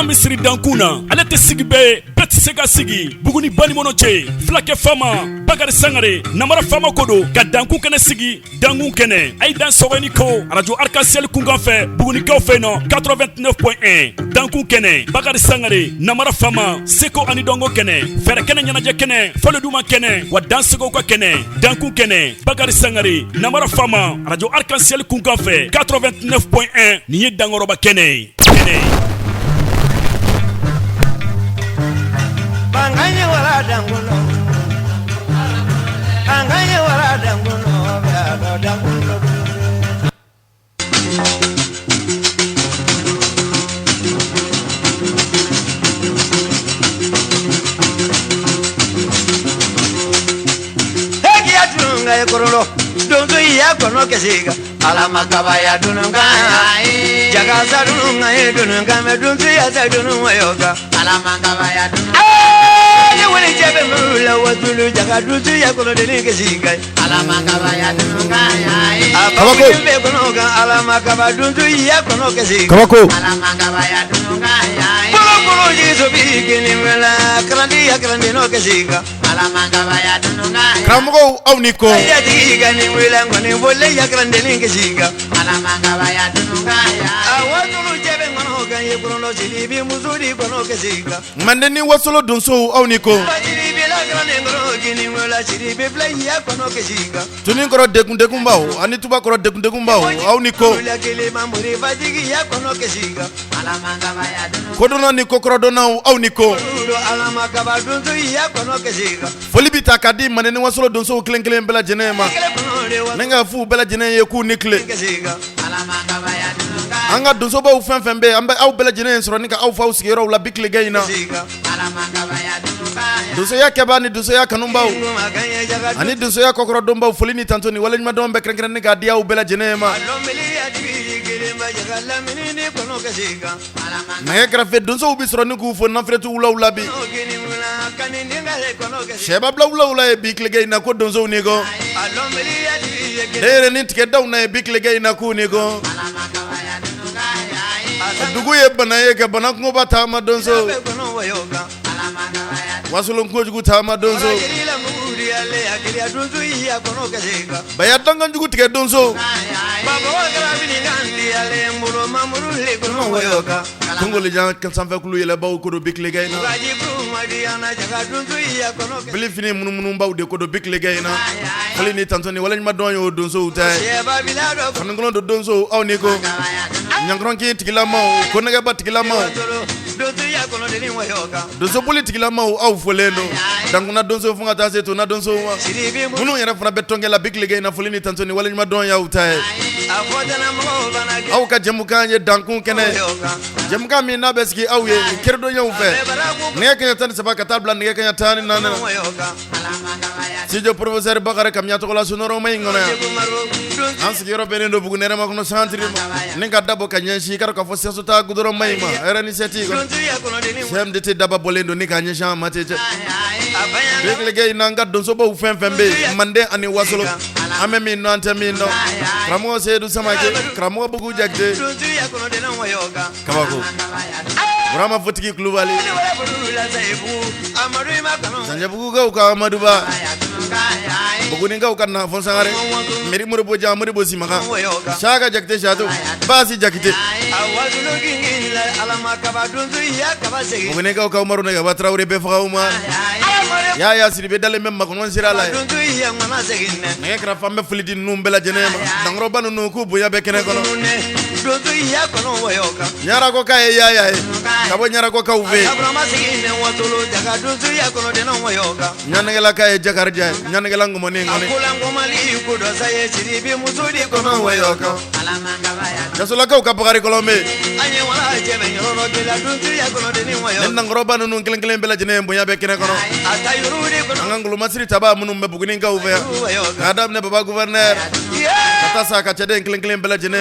Misiri dankuna ale tɛ sigi bɛɛ tɛ se ka sigi Buguni Banimono cɛ Fulakɛ Fama Bakari Sangare Namara Fama ko don ka dankun kɛnɛ sigi dankun kɛnɛ a ye dan sɔgɔni ko radio Arc-en-Ciel kunkan fɛ Bugunikaw fɛ yen nɔ 89.1 dankun kɛnɛ Bakari Sangare Namara Fama Seko ani dɔnko kɛnɛ fɛrɛ kɛnɛ ɲɛnajɛ kɛnɛ Faloduma kɛnɛ wa dansegow ka kɛnɛ dankun kɛnɛ Bakari Sangare Namara Fama radio Arc-en-Ciel kunkan fɛ 89.1 nin ye dankɔrɔba kɛnɛ ye. Anganye wala danguno ba danguno Hegi atunga ekorolo donzo ya kono kesiga alama kabaya dununga jaga sadununga edununga medunzi ya sadununga yoga alama kabaya dununga wali jabe mula watulu jaga dutu ya kono deni kesiga alama kabaya dununga Kabako be kono ga alama kabaduntu ya kono kesiga Kabako alama kabaya dununga kono jiso bigini mela krandi ya krandi no kesiga alama kabaya dununga Karamogo aw ni ko ya diga ni mela ngoni bolle ya krandi ni kesiga alama kabaya dununga awatulu jabe ngono ga ye kono silibi muzuri kono kesiga Mandeni wasolo donso aw ni ko Tunin koro dekun bawo ani tuba koro dekun bawo aw ni ko Kodono ni ko koro dona aw ni ko Foli bita kadi mandeni wasolo donso kelen bela jenema Nenga fu bela jene ye ku nikle Anga donso ba u fɛn bɛ an bɛ aw bela jene sɔrɔ ni ka aw faw sigiyɔrɔw la bikile gayina Dosoya kɛba ni dosoya kanubaw ani dosoya kɔkɔrɔdonbaw foli ni tantoni waleɲumadɔn bɛ kɛrɛnkɛrɛnnen ka di aw bɛɛ lajɛlen ma nɛgɛ kɛrɛfɛ donsow bi sɔrɔ ni k'u fo nafirɛti wulaw la bi sɛba bila wulaw la ye bi tilegɛ in na ko donsow ni ko deere ni tigɛdaw na ye bi tilegɛ in na k'u ni ko dugu ye bana ye ka bana kungoba taama donso Wasolon kojugu taama donso Baya dangan jugu tigɛ donso Kongoli jan sanfɛ kulu yɛlɛbaw ko do bikile gayina Bili fini munumunubaw de ko do bikile gayina Hali ni tantoni waleɲumadɔn y'o donsow ta ye Fanikolon do donso aw ni ko Nyankoronki tigilamaw ko nɛgɛba tigilamaw Donso poli tigilamaw aw folen do dankuna donso funga ta se to na donso munu yɛrɛ fana bɛ tɔnkɛ la bikile gayina foli ni tantoni waleɲumadɔn y'aw ta ye Aw ka jɛmukan ye dankun kɛnɛ jɛmukan min n'a bɛ sigi aw ye kɛrɛdonyaw fɛ nɛgɛ kaɲa 13 ka taa bila nɛgɛ kaɲa 14 studio professeur Bakari Kamiya tɔgɔla sonoroma in kɔnɔ yan an sigiyɔrɔ bɛnnen do Buguni Hɛrɛma kɔnɔ centre ma ni ka dabɔ ka ɲɛsin k'a dɔn k'a fɔ siyaso taa goudron in ma RN7 kɔnɔ CMDT daba bɔlen do ni k'a ɲɛsin a ma ten bikile in na an ka donsobaw fɛn bɛ yen Mande ani Wasolo an bɛ min dɔn an tɛ min dɔn karamɔgɔ Seydou Samake karamɔgɔ Bugu Jakite Kabako Burama Fotigi Kulubali Sanjabugukaw ka Amaduba Bugunikaw ka Nafon Sangare Meri Moribo Dia Moribo Simaka Shaka Jakite Shato Basi Jakite Bugunikaw ka Umaru Nega Batraure be faga Umar Ya Sidibe dale mem makonon sira la Nega kra fambe fulidi num bela jenema Dangro banu no ku boya be kene kono Nyara ko kae ya Kabo nyara ko ka uve Nyanegela kae jakarja Nyanegela ngomoni ngoni Jasola ka ukapagari kolombe Nangro banu no kelen bela jenema boya be kene kono Angangulu masiri taba munu mbuguni ka uve Adam ne baba gouverneur ata sa ka ceden klen bela jene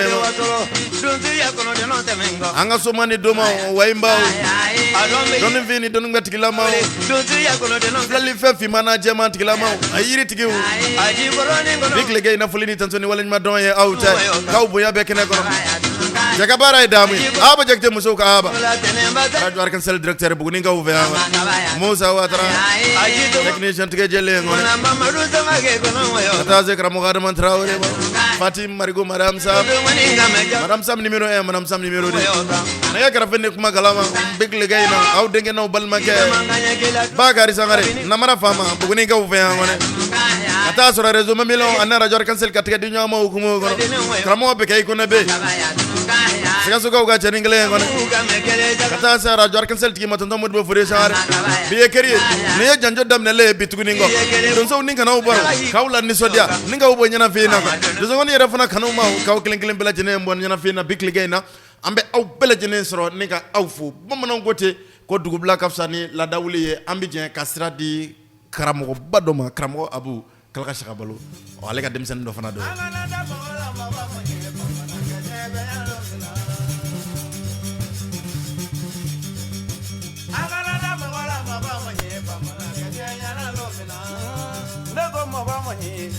anga somani doma waimba don vini don ngatikila ma lali fefi mana jema tikila ma ayiri tigiu big gay na fulini tansoni wala ma don ye auta kaw boya be kene ko jaga bara damu aba jagte muso ka aba radio arkan sel directeur bu ni nga ouve Musa Watra technician tige jele ngone taze kramo gar man traore Fatim Marigo Madam Sam numéro 1 Madam Sam numéro 2 naya grafene kuma galama big legay na aw denge no balma ke bagari sangare namara fama bu ni nga ouve ngone ata sura rezo mamilo anna radio arkan sel katige di nyama hukumo kramo be kay ko be Sega suka uga chaningle ngone kata sa radio arkan sel tigi matondo modbo fure sare biye keri ne janjo dam ne le bituguni ngo don so ninga na ubaro kawla ni sodia ninga ubo nyana fina do so ngoni refana kanu ma kaw klen bela jene mbon nyana fina big ligayna ambe aw bela jene soro ninga aw fu bomanon gote ko dugubla kafsani la dawliye ambidien kasra di karamo badoma karamo abu kalka shakabalo wale ka demsen do fana do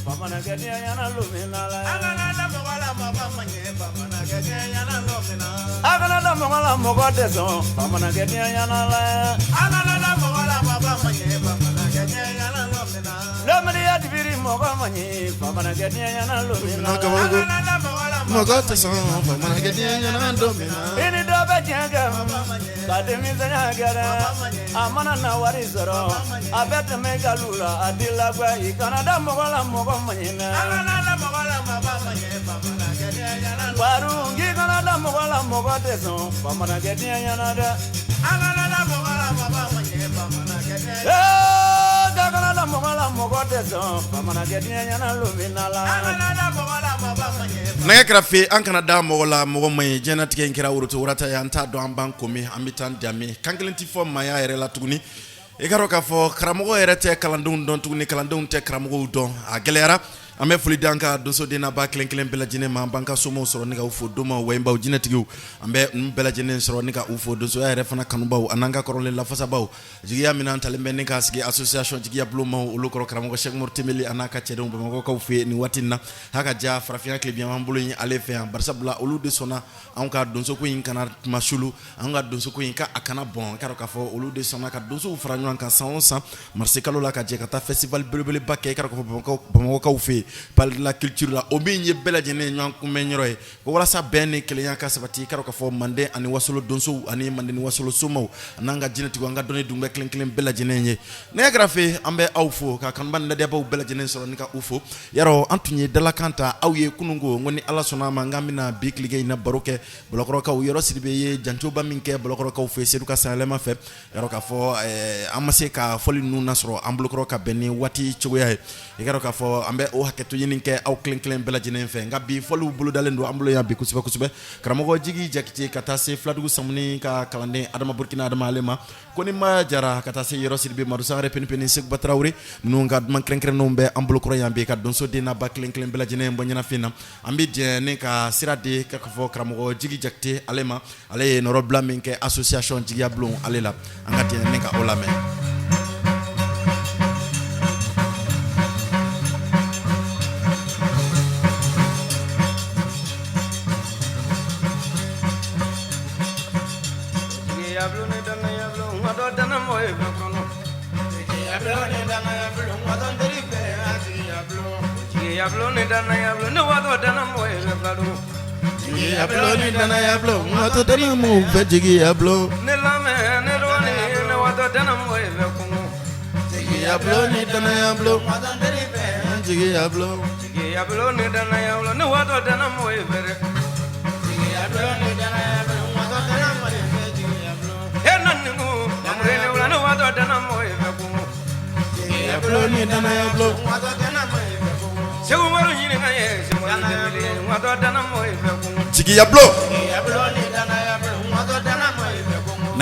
Pamana gedia yana lumina la agana da mogala mogo deso pamana gedia yana la agana da mogala manye pamana gedia yana lumina lo maria diviri mogo manye pamana gedia yana lumina agana da mogala mogo deso pamana gedia yana lumina ini do be jenga kademi zanya gara amana na wari zoro abete megalura adila gwa ikana da mogala mogo manyina agana mogala manye pamana gedia yana barungi kana da mogala mogo deso pamana gedia yana da agana da mogala manye pamana gedia agana da mogala mogo deso pamana gedia yana lumina la agana da mogala manye naya krafe an kana da mogala mogo manye jena tike nkira urutu urata ya nta do amban komi amitan diami kangelenti fo maya ere la tuguni e garo ka fo kramogo ere te kalandun don tuguni kalandun te kramogo don a gelera ame fuli danka doso dina ba klen bela jine ma banka somo soro nika ufo doma waimba ujine tigiu ambe bela jine soro nika ufo doso ya refana kanuba ananga korole la fasa bawo jigia mina talembe nika sigi association jigia bluma ulukoro kramogo Sheikh Murtimeli anaka chedon bamako ka ufe ni watina haka ja frafia klebia mambulo yin alefe barsa bla ulu de sona anka donso ko yin kana mashulu anga donso ko yin ka akana bon karo ka fo ulu de sona ka donso franyo anka 100 marsikalo la ka je kata festival belebele bakke karo ko bamako ka ufe par la culture la obi bela jene nyan ku menyroy ko wala sa ben client ka sabati karo ka fo mande ani wasolo donso ani mande ni wasolo somo nanga jinati ko nga doni dumbe klen bela jene nye ne grafe ambe awfo ka kan ban de baw bela jene soro nika ufo yaro antunye dala kanta awye kunungo ngoni ala sona ma ngamina big ligay na baroke blokro ka yoro sidibe ye janto ba minke blokro ka ufo sedu ka salema fe yaro ka fo amase ka foli nu nasro amblokro ka beni wati chogoya yaro ka fo ambe o to yininke aw klen bela jene fe ngabi folu bulu dalendo ambulo ya bi kusube kramogo jigi jakiti kata se fladugu samni ka kalande adama burkina adama alema koni ma jara kata se yero sirbe madu sare pen sek batrawri no ngad man kren no be ambulo kro yambe ka donso dina ba klen bela jene mbonyana fina ambi jene ka sirade ka fo kramogo jigi jakti alema ale no robla minke association jigi ablon alela angati nenka olame Yabloni dana yablo no wado dana mo evlado yabloni dana yablo wado dana mo vejigi yablo ne lame ne roni ne wado dana mo evekumo yabloni dana yablo wado deribe jigi yablo ne dana yablo ne wado dana mo evere yabloni dana yablo wado dana mo evejigi yablo he naningu amre ne wala ne wado dana mo evekumo yabloni dana yablo wado dana mo Jigi Yablo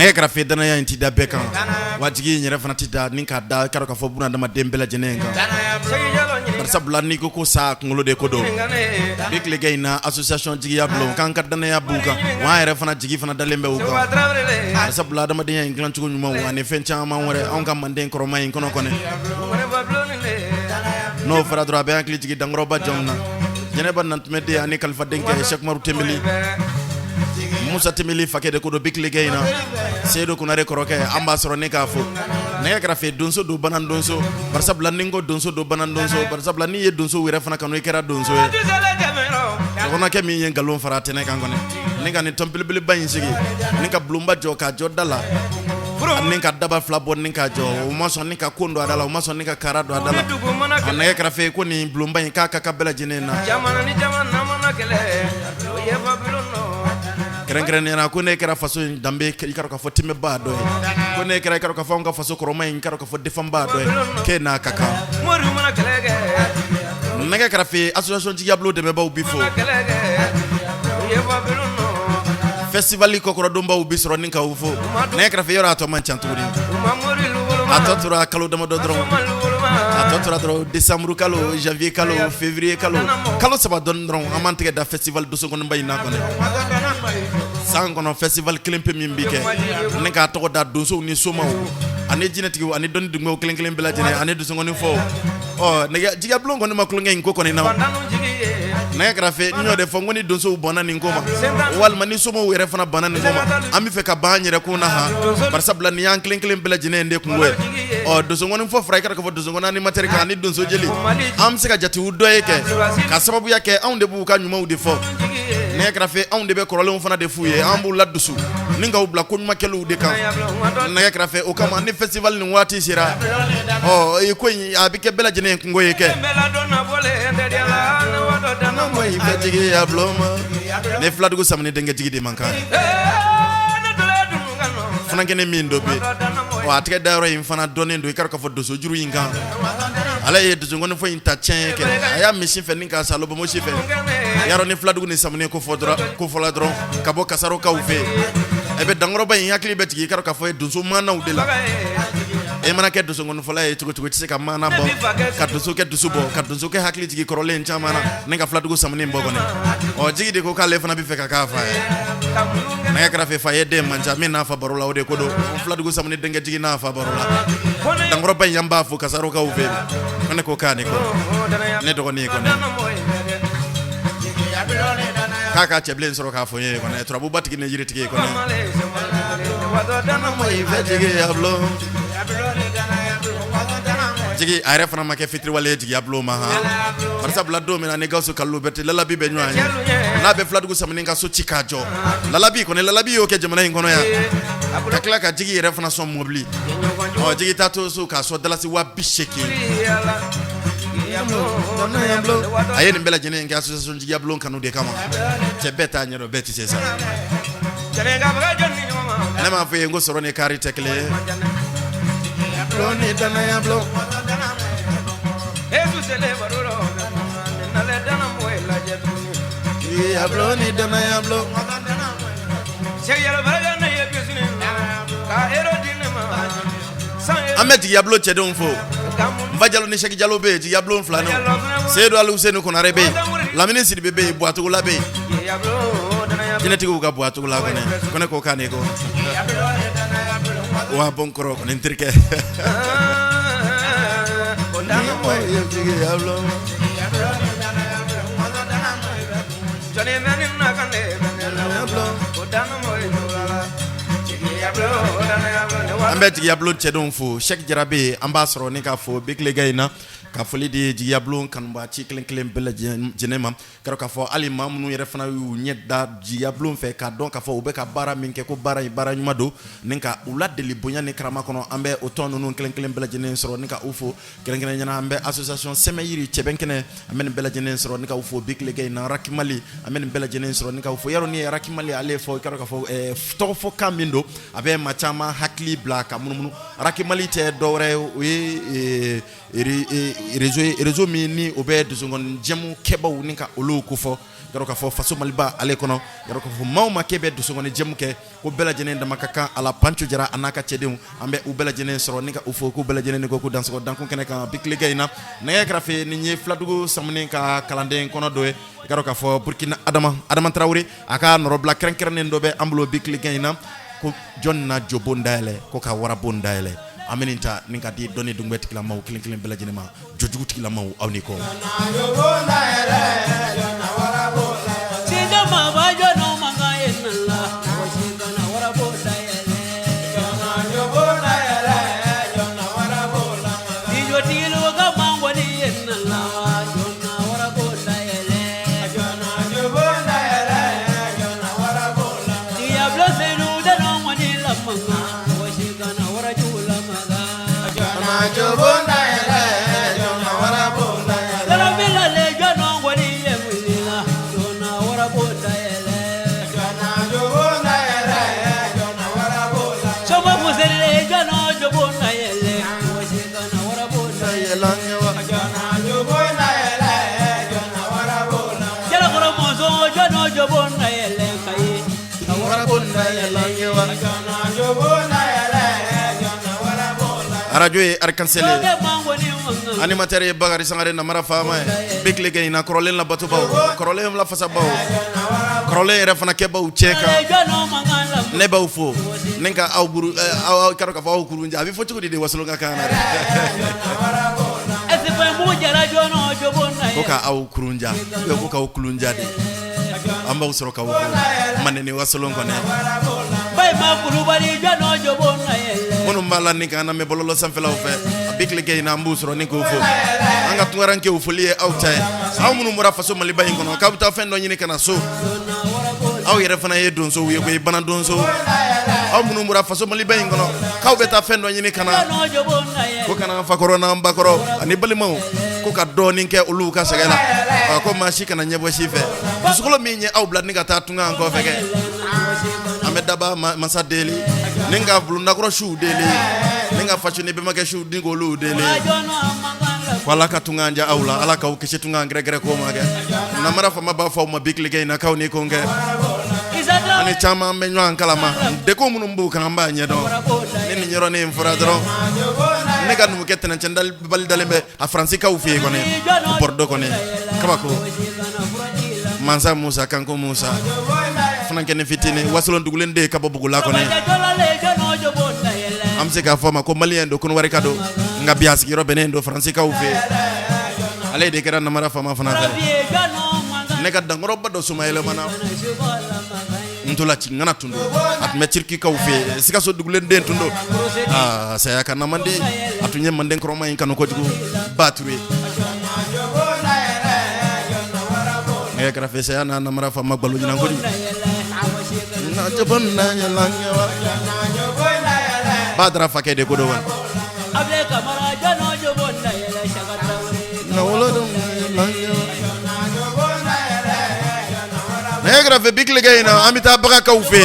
nɛgɛ kɛrɛfɛ danaya in ti da bɛɛ kan wajigi in yɛrɛ fana ti da ni k'a da k'a dɔn k'a fɔ buna adamaden bɛɛ lajɛlen kan barisabula n'i ko sa kunkolo de ko don bi tilegɛ in na association jigiya bulon k'an ka danaya b'u kan wa an yɛrɛ fana jigi fana dalen bɛ u kan barisabula adamadenya in dilancogo ɲumanw ani fɛn caman wɛrɛ anw ka manden kɔrɔma in kɔnɔ kɔni n'o fɔra dɔrɔn a bɛ hakili jigi dankɔrɔba jɔn na jɛnɛba nantumɛden ani kalifaden kɛ sɛkumaru temeli Musa Temeli fakɛ de ko don bi tilegɛ in na Seydou Kunare kɔrɔkɛ an b'a sɔrɔ ne k'a fɔ nɛgɛ kɛrɛfɛ donso don banan donso barisabula ni n ko donso don banan donso barisabula n'i ye donso yɛrɛ fana kanu i kɛra donso ye dɔgɔnakɛ min ye nkalon fara tɛnɛ kan kɔni ni ka nin tɔn belebeleba in sigi ni ka bulonba jɔ k'a jɔ da la ni ka daba fila bɔ ni ka jɔ o ma sɔn ni ka kon don a da la o ma sɔn ni ka kara don a da la a nɛgɛ kɛrɛfɛ ko nin bulonba in k'a ka bɛɛ lajɛlen na kɛrɛnkɛrɛnnenya ko ne kɛra faso in danbe i k'a dɔn k'a fɔ tɛmɛbaa dɔ ye ko ne kɛra i k'a dɔn k'a fɔ anw ka faso kɔrɔma in i k'a dɔn k'a fɔ défendbaa dɔ ye k'e n'a ka kan nɛgɛ kɛrɛfɛ association jigiya bulon dɛmɛbaaw bi fo festival kɔkɔrɔdonbaw bi sɔrɔ ni k'aw fo nɛgɛ kɛrɛfɛ yɔrɔ a tɔ man ca tuguni a tɔ tora kalo damadɔ dɔrɔn a tɔ tora dɔrɔn décembre kalo janvier kalo février kalo saba dɔɔni dɔrɔn an b'an tigɛ da festival dosokɔnɔba in na kɔnɔ san kɔnɔ festival kelen pe min bi kɛ ni k'a tɔgɔ da donsow ni somaw ani jinɛtigiw ani dɔnni dugumɛw kelen kelen bɛɛ lajɛlen ani dosokɔnni fɔw nɛgɛ jigiya bulon kɔni ma kulonkɛ in ko kɔni na nɛgɛ kɛrɛfɛ n y'o de fɔ n ko ni donsow bɔnna nin ko ma walima ni somaw yɛrɛ fana banna nin ko ma an bɛ fɛ ka ban an yɛrɛ kun na han barisabula nin y'an kelen kelen bɛɛ lajɛlen de kungo ye donsokɔni fɔ fara i k'a dɔn k'a fɔ donsokɔni animateur kan ani donso jeli an bɛ se ka jate u dɔ ye kɛ ka sababuya kɛ anw de b'u ka ɲumanw de fɔ nɛgɛ kɛrɛfɛ anw de bɛ kɔrɔlenw fana de f'u ye an b'u ladusu ni k'aw bila koɲumankɛliw de kan nɛgɛ kɛrɛfɛ o kama ni festival nin waati sera ko in a bɛ kɛ bɛɛ lajɛlen kungo ye kɛ ne filadugu samini denkɛ jigi de man kan fana kɛnɛ min dɔ bɛ a tɛgɛ dayɔrɔ in fana dɔnnen don i k'a dɔn k'a fɔ doso juru in kan ala ye dosokɔni fɔ in ta tiɲɛ kɛ a y'a misi fɛ ni k'a sa lɔbɔmɔ si fɛ yarɔ ni filadugu ni samini ko fɔla dɔrɔn ka bɔ kasarokaw fɛ ɛ bɛ dankɔrɔba in hakili bɛ tigɛ i k'a dɔn k'a fɔ donso maanaw de la e mana kɛ dosokɔnifɔla ye cogo cogo i tɛ se ka maana bɔ ka doso kɛ dusu bɔ ka doso kɛ hakili jigi kɔrɔlen caman na ne ka filadugu samini bɔ kɔni jigi de ko k'ale fana bɛ fɛ ka k'a fa ye nɛgɛ kɛrɛfɛ fa ye den man ca min n'a fa baro la o de ko don filadugu samini denkɛ jigi n'a fa baro la dankɔrɔba in yan b'a fo kasarokaw fɛ ko ne ko k'a ne ko ne dɔgɔnin ye kɔni k'a ka cɛbilen sɔrɔ k'a fɔ n ye kɔni turabuba tigi ni yiritigi ye kɔni jigi a yɛrɛ fana ma kɛ fitiriwale ye jigiya bulon ma han barisabula don min na ni Gawusu Kalilu Berete lalabi bɛ ɲɔgɔn ye n'a bɛ filadugu samini ka so ci k'a jɔ lalabi y'o kɛ jamana in kɔnɔ yan ka tila ka jigi yɛrɛ fana sɔn mobili jigi taa to so k'a sɔn dalasi 80,000 a ye nin bɛɛ lajɛlen kɛ association jigiya bulon kanu de kama cɛ bɛɛ t'a ɲɛdɔn bɛɛ tɛ se sa ne m'a fɔ ye n ko sɔrɔ ni kari tɛ kelen ye an bɛ jigiya bulon cɛdenw fo Nfa Jalo ni Sɛki Jalo bɛ yen jigiya bulon filaninw Seydou Ali Useni Konare bɛ yen Lamini Sidibe bɛ yen Buwatugula bɛ yen jinɛtigiw ka Buwatugula kɔni ko ne ko k'a ne ko wa bon kɔrɔ kɔni n terikɛ an bɛ jigiya bulon cɛdenw fo Sɛki Jarabe an b'a sɔrɔ ne k'a fɔ bi tilegɛ in na ka foli di jigiya bulon kanuba ci kelen kelen bɛɛ lajɛlen ma k'a dɔn k'a fɔ hali maa minnu yɛrɛ fana y'u ɲɛ da jigiya bulon fɛ k'a dɔn k'a fɔ u bɛ ka baara min kɛ ko baara in baara ɲuman don ni ka u ladeli bonya ni karama kɔnɔ an bɛ o tɔn ninnu kelen kelen bɛɛ lajɛlen sɔrɔ ni ka u fo kɛrɛnkɛrɛnnenya la an bɛ association Sɛmɛ Yiri Cɛbɛn Kɛnɛ an bɛ nin bɛɛ lajɛlen sɔrɔ ni ka u fo bi tilegɛ in na Rakimali an bɛ nin bɛɛ lajɛlen sɔrɔ ni ka u fo yarɔ ni ye Rakimali ale fɔ i k'a dɔn k'a fɔ tɔgɔfɔkan min don a bɛ maa caman hakili bila ka munumunu raki mali te dore we réseau mi ni obe dusongon jemu kebaw ni ka olu ko fo yaro ka fo faso maliba ale kono yaro ka fo mawma kebe dusongon jemu ke ko bela jenen dama kaka ala pancho jara anaka cedem ambe u bela jenen soro ni ka ufo ko bela jenen ko ku danso danko kene ka bikle gayna ne grafe ni ñe fladugo samne ka kalande kono doe yaro ka fo burkina adama Traoré aka norobla krenkrenen dobe ambulo bikle gayna ko jonna jobondale ko ka wara bondale amininta ninka di doni dum wet kila maw kilin bela jinema jojugu kila maw awni ko radio e arkansele animateur e bagari sangare na mara fama bikle gay na krolen la batu baw krolen la fasa baw krolen refana ke baw cheka ne baw fo nenka aw buru aw karo ka faw kuru njabi fo ci de waslo ga kana ko ka aw kuru nja ko ka aw kuru nja de amba usoro ka wo manene waslo ngone bay ma kuru bari jano jobona monu mala ni kana me bololo sanfela ofe bikle gay na mbusro ni ko fo anga tungaranke ufulie outai aw munu mura faso mali bayin kono ka buta fendo nyini kana so aw yere fana ye donso wiye ko bana donso aw munu mura faso mali bayin kono ka beta fendo nyini kana ko kana fa corona mbakoro ani balimo ko ka do ninke ulu ka segela ko ma shi kana nyebo shife sukolo minye aw blad ni ka ta tunga ko feke amedaba masa deli ninga blunda kro shu deli ninga fashoni be make shu dingo lu deli wala ka tunganja awla ala ka ukishi tunga gregre ko mage na mara fa maba fa ma bikli gay na kaw ni ko nge ani chama me nwan kalama de ko munum bu kan ba nyedo ni nyoro ni mfura dro nega nu ketena chendal bal dalembe a franci ka ufi ko ne bordo ko ne kama ko mansa musa kanko musa fanankene fitine wasolon dugulen de kabo bugula ko ne amse ka fama ko malien do kun wari kado nga bias ki robenen do franci ka ufi ale de kera na mara fama fanaka nega dangoro bado sumayele mana ntula chingana tundo at metirki ka ufi sika so dugulen de tundo saya kana mande atunye mande kroma yin kanu ko jigu baturi e grafe saya na mara fama balu jina ko na jabonna yalangawa badra fakede ko do wan able kamara jano jobonna yela shagata na wolo ne grave bikle gayna amita baga ka ufe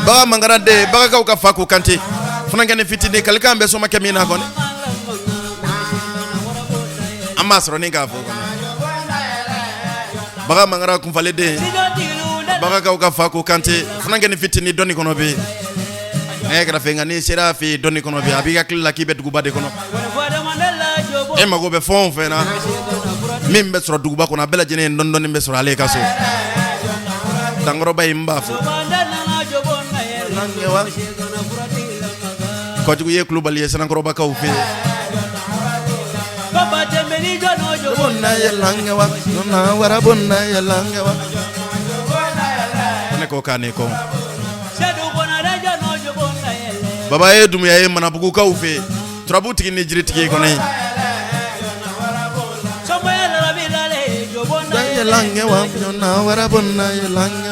ba mangara de baga ka faku kanti funa ngene fitini kalika ambe so makemina kone amasro ninga fo baga mangara kum valide baga ka faku kanti funa ngene fitini doni kono be ne grave ngani serafi doni kono be abiga klila kibe dugubade kono e mago be fon fena mimbe sura duguba kona bela jene ndon nimbe sura ale kaso dangro bay mbafo ko jugu ye club ali sana ngro baka ufe baba temeni jono jo bonna yelanga wa na wara bonna yelanga wa ne ko kane ko sedu bona rajo no jo bonna yele baba e dum ya e mana bugu ka ufe trabuti ni jiriti ko ne yelange wa na wara bonna yelange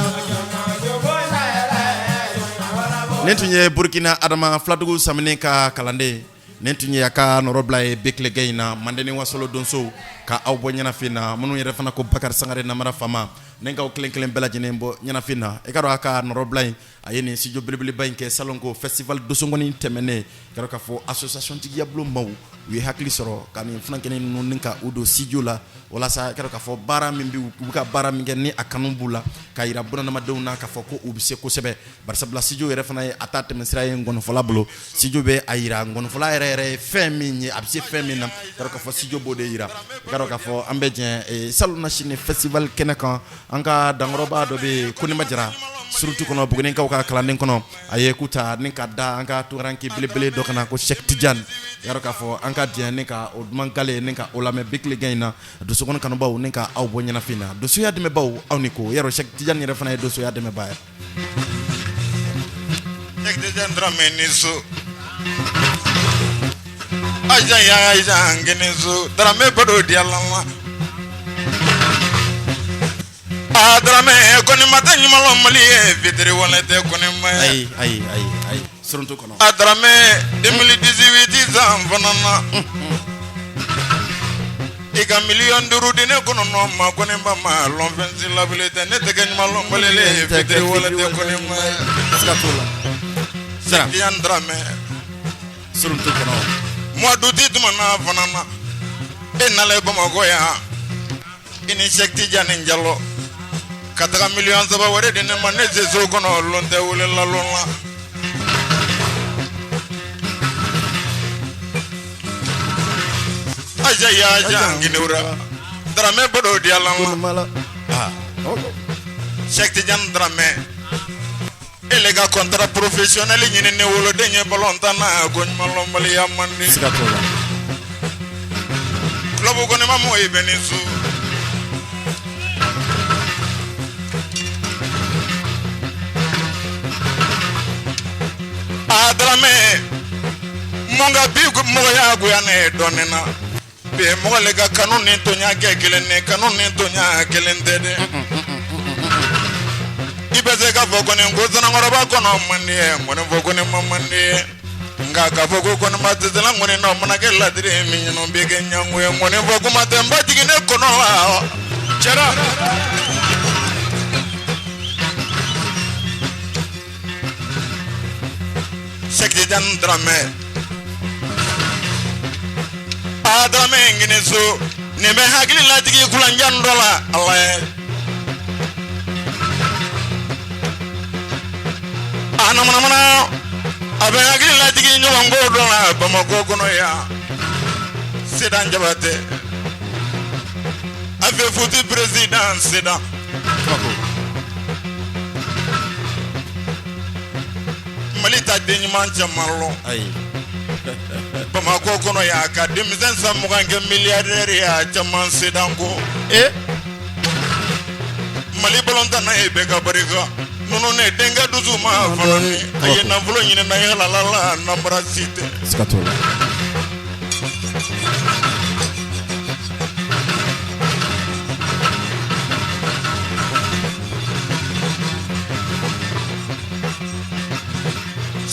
nentunye Burkina adama fladugu samne ka kalande nentunye yaka norobla e bekle gayna mandeni wasolo donso ka awbonyana fina munu yere fana ko Bakar Sangare na mara fama nenga kelen kelen bela jenen bo nyana finna e karo aka no roblain ayeni studio bilibili banke salon ko festival dosongoni temene karo ka fo association tigi yablo maw wi hakli soro kan flankene no ninka udo studio la wala sa karo ka fo bara min bi buka bara min ni akanu bula kayira bona ma dewna ka fo ko ubise ko sebe bar sabla studio re fana atate mesra ngono fola blo studio be ayira ngono fola re femi ni abse femi nam karo ka fo studio bode yira karo ka fo ambedien e salon chine festival kenekan anka dangroba do be kuni majara surtout kono bugnen ka ka kala nen kono aye kuta nen ka da anka turanki bilibili do kana ko Cheikh Tidiane yaro ka fo anka dia nen ka o mankale nen ka o lame bikli gaina do so kono kanu baw nen ka aw bo nyana fina do so yadme baw aw niko yaro Cheikh Tidiane ni refana do so yadme baay Cheikh Tidiane Dramé ni so aja ngene so Dramé bodo di Allah Dramé koni matani malom mali vidri wala te koni ma ay suruntu kono Dramé 2018 ans vanana ika million de rudine kono no ma koni ba ma lon venzi la bilete ne te gani malom mali le vidri wala te koni ma skatula sara Tidiane Dramé suruntu kono mo du dit mana vanana enale bama goya ini Cheikh Tidiane Diallo 4 millions saba wore de ne manne so kono lonte wole la lonna aja nginura Dramé bodo di Allah mala Cheikh Tidiane Dramé elega contrat professionnel ñine ne wolo de ñe balontana goñ malombali yamandi skatula lobo ko ne ma moy benisu Dramé monga bigu moga ya gu ya ne donena be moga lega kanun ni to nya ge kelen ne kanun ni to nya kelen dede ibeze ga fogo ne ngozo na ngoro ba kono mandi ngone fogo ne mamandi nga ga fogo kono matezela ngone no mana ke ladire mi no be ge nyangu ngone fogo matemba tigine kono la chera Cheikh Tidiane Dramé Dramé ngine so ne me hagli la tigi kula njandola Allah mana abe hagli la tigi nyongo dola bamako kono ya sedan jabate abe futu president sedan malita denyi mancha malo ay bamako kono ya ka demisen samuga nge milliardaire ya chaman sedango mali bolonta na ebe ga bariga nono ne denga duzuma falani ayena vulo nyine na yala la na brasite skatula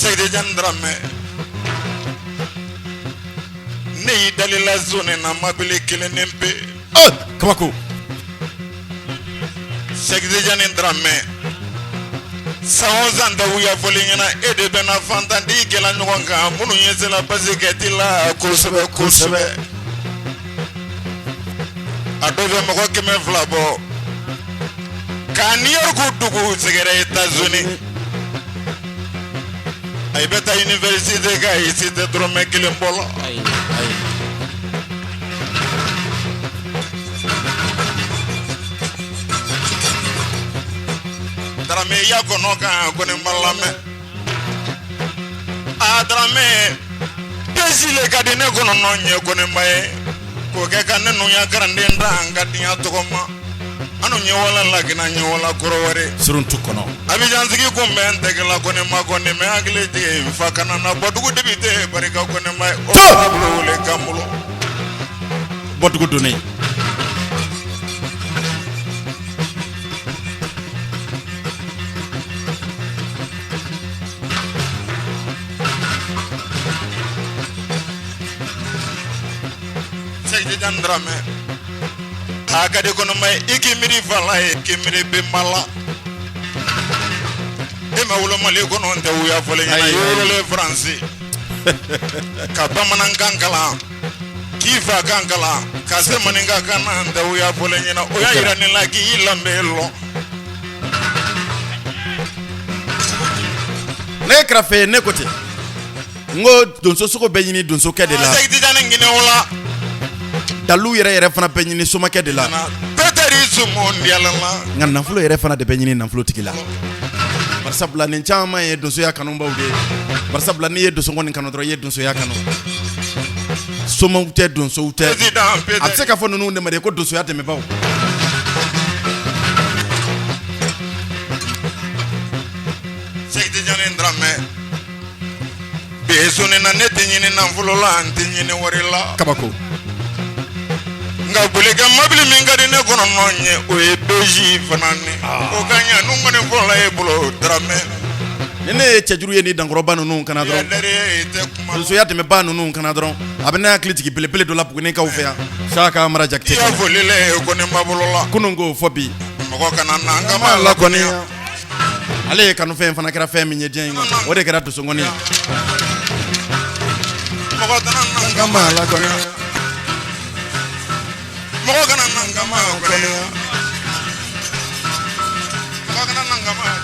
Cheikh Tidiane Dramé ne dalila zone na mabili kelenempe kamako Cheikh Tidiane Dramé saozanda uya folingena ede bena fantandi kela nyonga munu yesela basket la kusebe adobe mako keme flabo kaniyor ku dugu segere États-Unis ay beta université ga ici de Dramé kilembolo ay Dramé ya kono ka kone malame Dramé pesile kadine kono nonye kone mbaye ko ke kanenu ya karande ndanga tinya tokoma anu nyewala lagina nyewala koroware suruntu kono abijan sigi kumbe ntegela kone makone me agle te fakana na bodugo debite barika kone may o le kamulo bodugo dunay Cheikh Tidiane Dramé akade kono mai ikimiri fala ikimiri bimala ema wulo mali kono nte uya fole nyana yoro le France ka bamanan kankala kifa kankala ka se maninga kana nte uya fole nyana oya ira ni lagi ilambelo ne krafe ne kote ngo donso soko benyini donso kede la sekti jane ngine wala dalu yere fana benyini soma kede la peteri sumondiala la ngan nafulo yere fana de benyini nafulo tikila barsabla ne chama ye donso ya kanu bawde barsabla ne ye donso ngoni kanu dro ye donso ya kanu soma ute donso ute atse ka fo nunu ne made ko donso ya teme bawo sekti jane ndrame besone na netinyini na mvulola antinyini warila kabako nga bulega mabili mingadi ne kono nonye o e beji fanani o kanya nungone vola e bulo drame nene chejuru ye ni dangoroba nunu kana dro so ya teme ba nunu kana dro abena klitiki pele do la pukune ka ufea shaka mara jakte ya volile ko ne mabulola kunongo fobi mako kana nanga mala koni ale kanu fe fana kera fe minye jengo o de kera to songoni mako kana nanga mala koni mako kana nanga mala koni mako kana nanga mala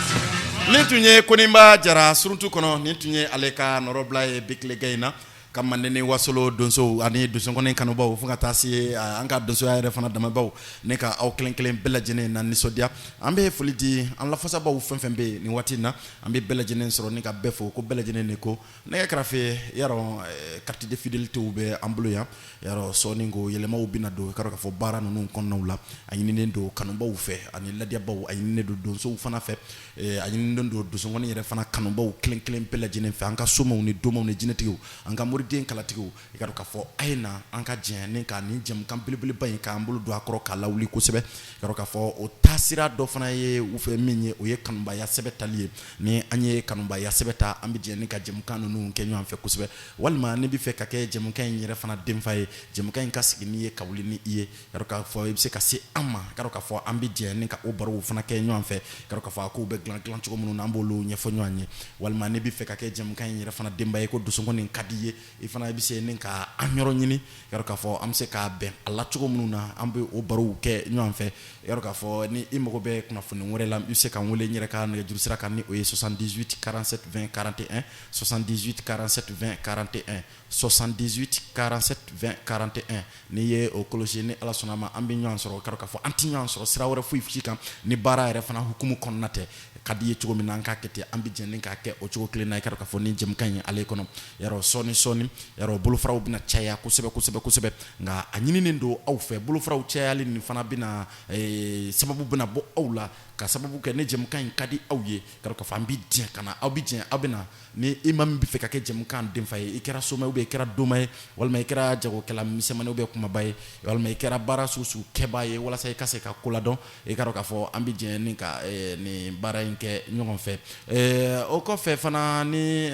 nintunye konimba jara suruntu kono nintunye aleka norobla e bikle gaina kamandene wasolo donso ani donso konen kanu bawo funga tasi anga donso ya refana dama bawo neka aw kelen bella jene na nisodia ambe folidi an la fasa bawo fenfembe ni watina ambe bella jene soro neka befo ko bella jene neko neka krafe yaro carte de fidélité ube ambuluya yaro soningo yelema ubina do karo ka fo bara nunu konno la ayini ndo kanu bawo fe ani ladia bawo ayini do donso fana fe ayini ndo donso ngoni refana kanu bawo kelen bella jene fe anka somo ni domo ni jinetigo anga den kalatigo ikaro ka fo aina anka jene ka ni jem kan bilibili bayin ka ambulu do akoro ka lawli ko sebe ikaro ka fo o tasira do fana ye ufe minye o ye kanumba ya sebe taliye ni anye kanumba ya sebe ta ambi jene ka jem kan nu kenyo an fe ko sebe walma ne bi fe ka ke jem kan yire fana dem faye jem kan ka sigini ye kawli ni iye ikaro ka fo be ka si amma ikaro ka fo ambi jene ka o baro fana kenyo an fe ikaro ka fo ko be glan chugo munu nambolo nyefo nyanye walma ne bi fe ka ke jem kan yire fana dem baye ko dusungo ni kadiye ifana bise ninka anyoro nyini yaro ka fo amse ka ben alla chugo mununa ambe o baro ke nyamfe yaro ka fo ni imoko be kuna funi ngore lam use ka ngole nyere ka na jursira kan ni o 78 47 20 41 78 47 20 41 78 47 20 41 ni ye o koloje ni ala sonama ambi nyansoro karo ka fo anti nyansoro sira wora fu ifika ni bara re fana hukumu konnate kadi ye chugo minanka kete ambi jenne ka ke o chugo klina karo ka fo ni jem kan ale kono yaro soni yaro bulu faraw bina chaya kusebe nga anyini ndo aw fe bulu faraw chaya li ni fana bina sababu bina bo awla ka sababu ke ne jem kan kadi awye karo ka fambi dien kana awbi dien abina ni imam bi fe ka ke jem kan dem fay ikera soma ube ikera domay walma ikera jago kala misemane ube kuma bay walma ikera bara susu kebaye wala say kase ka kula don e karo ka fo ambi dien ni ka ni bara inke nyon fe o ko fe fana ni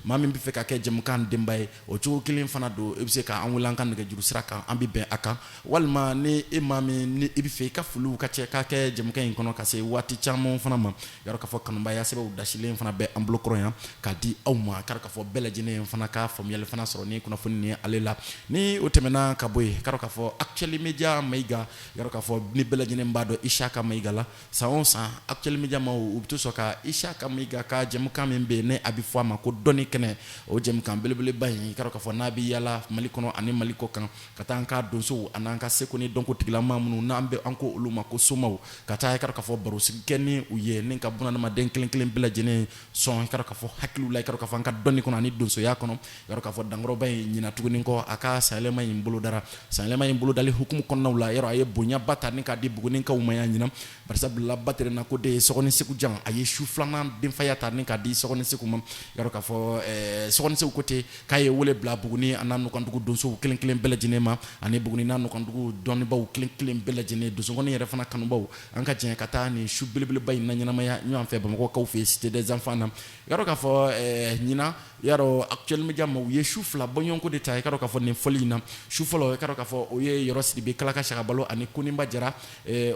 mami bi fe ka ke jem kan dem bay o chugo kilin fana do ebise ka anwulan kan ga juru siraka ambi ben aka walma ni imami ni ibi fe ka fulu ka che ka ke jem kan kono ka se wati chamo fana ma yaro ka fo kanumba ya sebe udashile fana be amblo kroya ka di awma kar ka fo bela jine fana ka fo yel fana soro ni kuna funi ni alela ni otemena ka boy kar ka fo actually media maiga yaro ka fo ni bela jine mbado ishaka maiga la sa onsa actually media ma ubtu soka ishaka maiga ka jem kan membe ne abi fo ma ko doni kene o jem kan belebele bayin kar ka fo nabi yala malikono ani maliko kan katanka donso ananka sekoni donko tigla mamunu nambe anko uluma ko somaw kata kar ka fo baro sigeni uye ninka buna na den kelen bela jene son kar ka fo haklu lay kar ka fo anka doni kono ani donso ya kono kar ka fo dangro bay nyina tuguni ko aka salema yimbulu dara salema yimbulu dali hukum kono la yaro aye bunya bata ninka di buguni ka umaya nyina barsa bla batere na ko de sokoni siku sugu jan a ye su filanan denfaya ta ni k'a di sɔgɔnɛsegu ma yɔrɔ k'a fɔ sɔgɔnɛsegu côté k'a ye wele bila Buguni a n'a nɔgɔndugu donsow kelen kelen bɛɛ lajɛlen ma ani Buguni n'a nɔgɔndugu dɔnnibaw kelen kelen bɛɛ lajɛlen donsokɔni yɛrɛ fana kanubaw an ka jɛn ka taa nin su belebeleba in na ɲɛnamaya ɲɔgɔn fɛ Bamakɔkaw fɛ Cité des Enfants na yɔrɔ k'a fɔ ɲina yɔrɔ Actuel Media ma u ye su fila bɔɲɔgɔnko de ta i k'a dɔn k'a fɔ nin fɔli in na su fɔlɔ i k'a dɔn k'a fɔ o ye Yɔrɔ Sidibe Kalaka Sagabalo ani Koninba Jara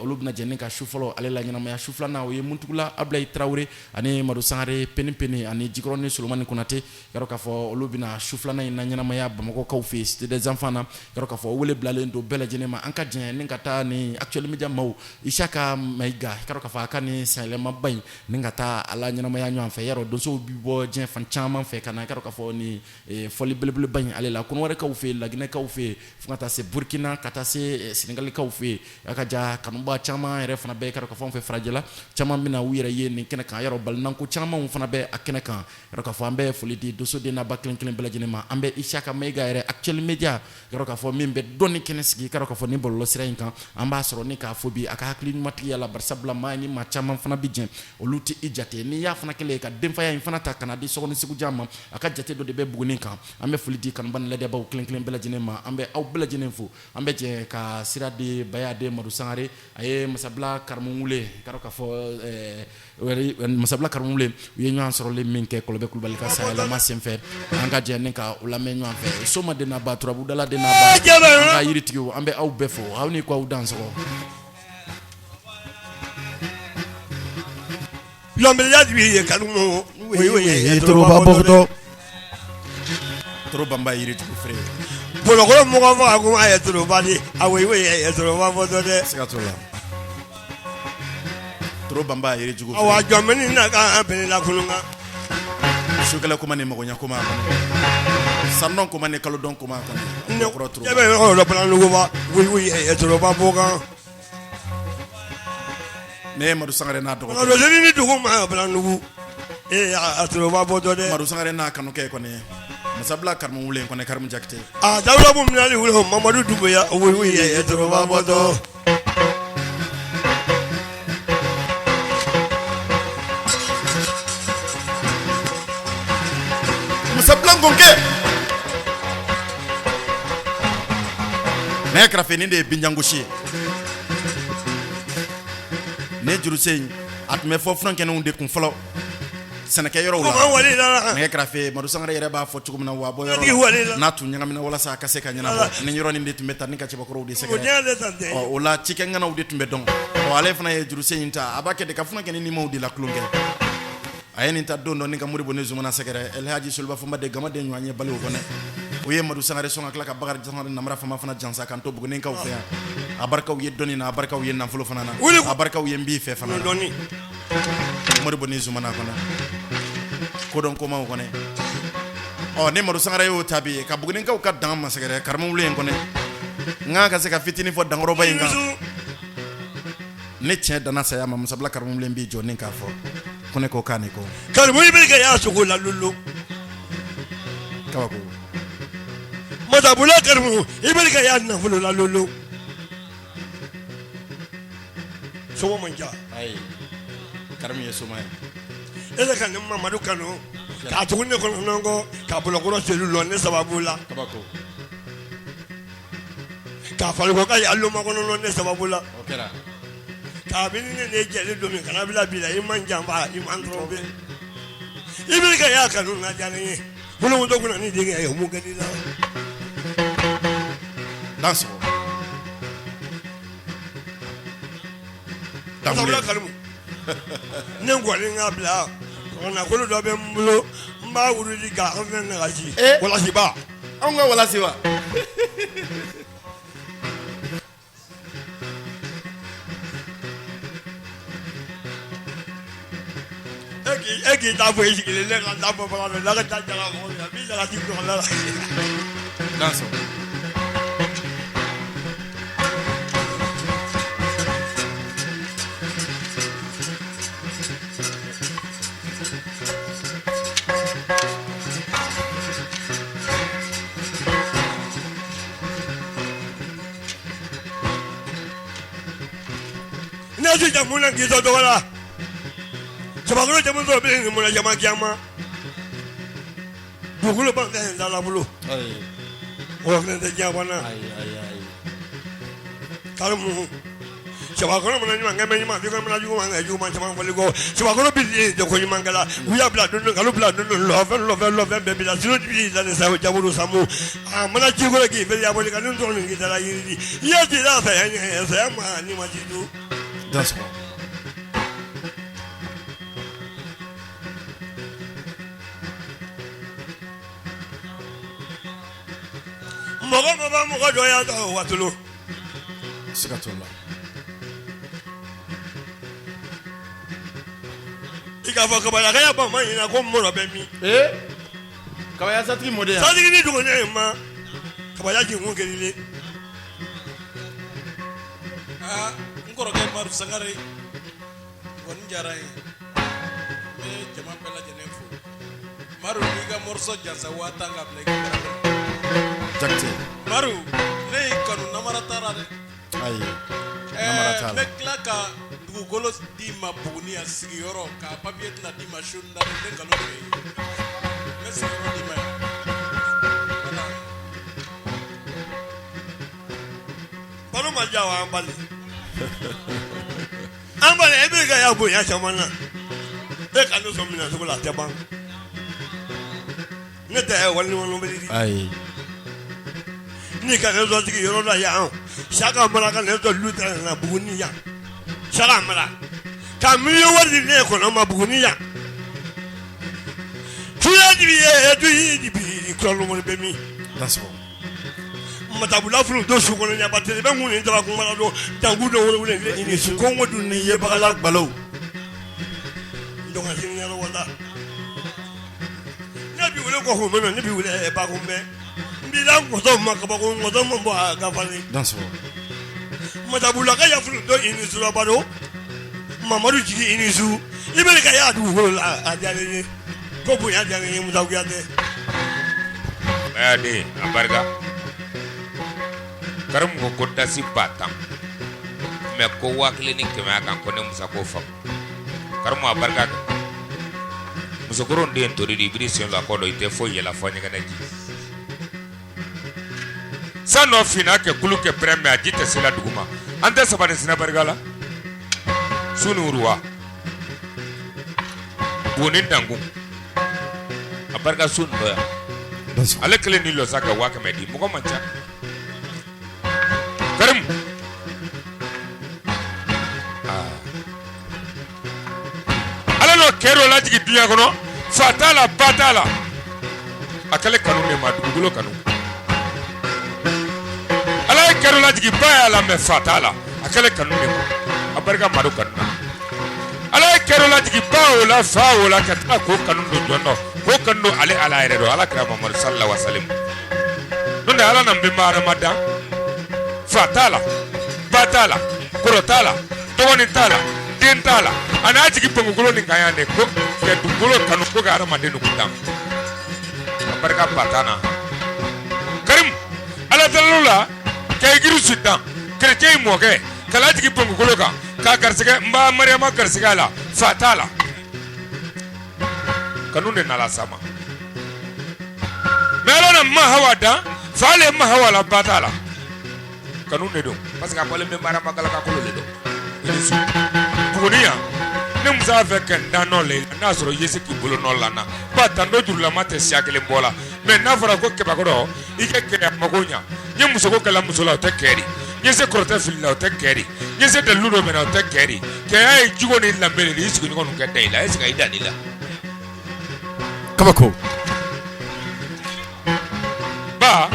olu bɛna jɛn ka su fɔlɔ ale la ɲɛnamaya su filanan o ye Muntugula Ablaye Traoré ani Madu Sangare Peni ani Jikɔrɔni Solomani Konate i k'a dɔn k'a fɔ olu bɛna su filanan in na ɲɛnamaya Bamakɔkaw fɛ Cité des Enfants na i k'a dɔn k'a fɔ o wele bilalen don bɛɛ lajɛlen ma an ka jɛn ni ka taa ni Actuel Media maaw Isaka Mayiga i k'a dɔn k'a fɔ a ka ni sayɛlɛmaba in ni ka taa a la ɲɛnamaya ɲɔgɔn fɛ yarɔ donsow bi bɔ diɲɛ fan caman fɛ ka na i k'a dɔn k'a fɔ ni fɔli belebeleba in ale la Kɔnɔwɛrɛkaw fɛ Laginɛkaw fɛ fo ka taa se Burkina ka taa se Senegalikaw fɛ a ka ja kanuba caman yɛrɛ fana bɛ i k'a dɔn k'a fɔ an fɛ farajɛla caman bɛna u yɛrɛ ye nin kɛnɛ kan yarɔ balinanko camanw fana bɛ a kɛnɛ kan i k'a dɔn k'a fɔ an bɛ foli di donsoden n'a ba kelen kelen bɛɛ lajɛlen ma an bɛ Isaka Mayiga yɛrɛ Actuel Media i k'a dɔn k'a fɔ min bɛ dɔnni kɛnɛ sigi i k'a dɔn k'a fɔ ni bɔlɔlɔsira in kan an b'a sɔrɔ ni k'a fɔ bi a ka hakili ɲumantigiya la barisabula maa ni maa caman fana bi jɛn olu tɛ i jate n'i y'a fana kɛlen ka denfaya in fana ta ka na di Sɔgɔnɛsegu jan ma a ka jate dɔ de bɛ Buguni kan an bɛ foli di kanuba ni ladiyabaw kelen kelen bɛɛ lajɛlen ma an bɛ aw bɛɛ lajɛlen fo an bɛ jɛn ka sira di Bayade Madu Sangare a ye Masabila Karamu wele i k'a dɔn k'a fɔ Masabila Karamu wele u ye ɲɔgɔn sɔrɔlen min kɛ Kɔlɔbɛ Kulubali ka sayɛlɛma senfɛ an ka jɛn ni ka u lamɛn ɲɔgɔn fɛ Soma den n'a ba Turabudala den n'a ba an ka yiritigiw an bɛ aw bɛɛ fo aw ni ko aw dansɔgɔ lɔnbɛliya de b'i ye kanumu Toroba bɔgɔtɔ Toroba yiritigiw fere bolokɔrɔ mɔgɔ faga ko a ye Toroba de a ye Toroba fɔtɔ dɛ siga t'o la Toroba yiritigiw fere awa jɔnmɛni na ka bɛn la kulunga sukɛlɛ kuma ni magoɲa kuma kɔnɔ sanɔn kuma ni kalodɔn kuma kɔnɔ kɔrɔ Toroba bɛ yɔrɔ dɔ Balanuguba ye Toroba bɔ kan ne Madu Sangare n'a dɔgɔtɔ Lɔsɛni ni dugu ma Balanugu a Toroba bɔtɔ dɛ Madu Sangare n'a kanukɛ kɔni Masabila Karamu wele kɔni Karamu Jakite a Dawuda mun minali wele Mamadu Dumbuya ye Toroba bɔtɔ Masabila Nkonkɛ ne kɛrɛfɛ nin de ye Binjangosi ye ne Jurusen a tun bɛ fɔ Furankɛnɛw de kun fɔlɔ sɛnɛkɛ yɔrɔw la ne kɛrɛfɛ Madu Sangare yɛrɛ b'a fɔ cogo min na wa bɔ yɔrɔ n'a tun ɲagamina walasa a ka se ka ɲɛnabɔ ni yɔrɔnin de tun bɛ taa ni ka cɛbakɔrɔw de sɛgɛrɛ o la cikɛŋanaw de tun bɛ dɔn ale fana ye Jurusen in ta a b'a kɛ de ka Furankɛnɛ nimaw de la tulonkɛ a ye nin ta don dɔ ni ka Modibo ni Zumana sɛgɛrɛ Elhaji Soliba Fɔnba de Gamaden ɲɔgɔn ye bali o kɔnɔ o ye Madu Sangare sɔn ka tila ka Bakari Sangare namara fama fana jansa kan to Bugunikaw fɛ yan a barikaw ye dɔnni na a barikaw ye nafolo fana na a barikaw ye n b'i fɛ fana Modibo ni Zumana kɔnɔ kodɔn komaw kɔnɔ ni Madu Sangare y'o ta bi ka Bugunikaw ka dan masɛgɛrɛ Karamu wele in kɔnɔ n ka ka se ka fitinin fɔ dankɔrɔba in kan ne tiɲɛ danna saya ma Masabila Karamu wele b'i jɔ ni k'a fɔ ko ne ko k'a ni ko Karamu i bɛ kɛ y'a sogo la lolo kabako Masabula Karamu i bɛ kɛ y'a nafolo la lolo sogo man ca ayi Karamu ye soma ye e de ka ne Mamadu kanu k'a tugu ne kɔnɔ nɔnkɔ k'a bolokɔrɔ selu lɔ ne sababu la kabako k'a faliko ka yalo makɔnɔ ne sababu la o kɛra k'a bɛ ni ne jɛlen don min kana bila bi la i man janfa i man tromper i bɛ kɛ y'a kanu na diyalen ye bolomuso kunna ni denkɛ ye mun kɛ di la dansɔgɔ Masabila Karamu ne ngɔlen k'a bila kɔnɔnafolo dɔ bɛ n bolo n b'a wulili k'a ne nagasi walasiba anw ka walasi wa e k'i ta fɔ i sigilen ne ka taa fɔ bagan la ka taa jala mɔgɔ min na min jala ti kɔrɔla la dansɔgɔ ne si jamu na k'i to tɔgɔ la Chabakolo jamu so be ni mona jama kiama. Bugulu banga henda la bulu. Ai. O ne de jabana. Ai. Karumu. Chabakolo mona ni manga me ni ma bi ko mona ju manga ju ma chama foli ko. Chabakolo bi de ko ni mangala. Uya bla dun kalu bla dun love be la zero bi la ne sa jamu samu. Mana ji ko ki be ya boli kanun to ni dala yiri. Ya ji da sa ma ni ma ji du. That's all. Mogo do ya do watulu. Sikatola. Ika fa bala kaya ba mai na ko mo be mi. Kabaya satri modea. Sadi ni dugo ne ma. Kabaya ji ngun gelile. Ngoro ke maru sangare. Won jaray. Me jama pela jenefo. Maru niga morso jasa watanga blek. Jakte. Maru ne kanu namaratara de. Ai. Namaratara. Mekla ka dugugolo di mabuni asigiyoro ka papier na di mashunda de ngalo de. Mesi di ma. Palo majawa ambali. Ambali ebe ga ya bo ya chamana. E kanu so mina so la teban. Ne ta wali wono be di. Ai. Ni ka ne zo tigi yoro da ya. Shaka mara ka ne to luta na buguni ya. Shaka mara. Ka mi yo wadi ne ko na ma buguni ya. Tuya di e di ko lo mo be mi. That's all. Matabula fulu do su kono nya batte be ngune ndaba ko mala do tangu do wole wole ni su ko ngodu ni ye bagala balo ndo nga sin yaro wala nabi wole ko ho mena nabi wole e ba ko be mbi la ko so ma ka ba ko ngodo mo ba ga fali That's all. matabula ka ya fulu do ini su la bado mamaru jigi ini su ibere ka ya du wala ajale ko bu ya jale ni mu daw ya de Ade abarga karam ko kodda si batam me ko wakle ni ke ma kan ko ne musa ko fam karam abarga musa ko ron den to di brisien la ko do ite fo yela fo ni kana ji sano fina ke kulu ke preme ajite sila duguma ante sabane sina bargala sunu ruwa bonin dangu abarga sun do ale kele ni lo saka waka medi muko mancha karim ala no kero la jigi dunya kono fatala batala akale kanu ne ma dugulo kanu ala kero la jigi baya la me fatala akale kanu ne ko abarga maru kanu ala kero la jigi bawo la fawo la kata ko kanu do dono ko kanu ale ala ire do ala kra Muhammad sallallahu alaihi wasallam nonde ala nam be mara madda fatala batala kurotala tawani tala dentala ana jigi pangulo ni kayane ko ke dugulo kanu ko gara madenu kutam barka patana karim ala talula ke giru sitam krete mo ke kala jigi pangulo ka garsige mba mariama garsige la fatala kanunde nala sama melona ma hawada fale ma hawala batala kanunde do parce que apale me mara magala ka kolo le do yesu buguniya ne musa fe ken dano le na soro yesi ki bolo no lana batando durla mate siakele bola me na fara ko ke bagoro ike ke magonya nye muso ko kala muso la o te keri nye se korota fili la o te keri nye se de ludo mena o te keri ke ay jugo ni lambele ni isi ko nuke de la isi ka ida ni la Kabako. ba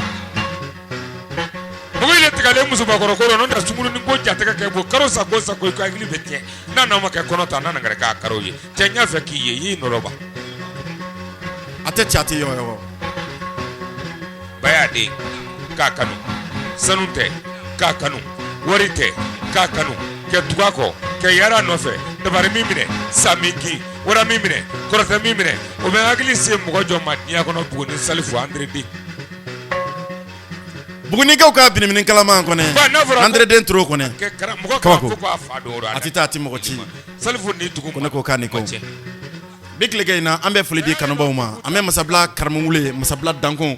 mo ile tigale muso ba koro koro no da sumuru ni go jata ka ke bo karo sa ko agli betje na na ma ke kono ta na ngare ka karo ye tenya fe ki ye yi no roba Ate chati yo. bayade kakanu sanute kakanu warite kakanu ke tugako ke yara nofe dabari mimine samiki wara mimine korata mimine o be agli se mo gojo madiya kono buguni salifu andredi buguni kaw ka binimini kalama kone andre den tro kone mɔgɔ ka fɔ ko a fa don o atita ati mɔgɔ ci salifu ni tugu kone ko kani ko bikilege ina an bɛ foli di kanubaw ma an bɛ masabla karamugule masabla dankun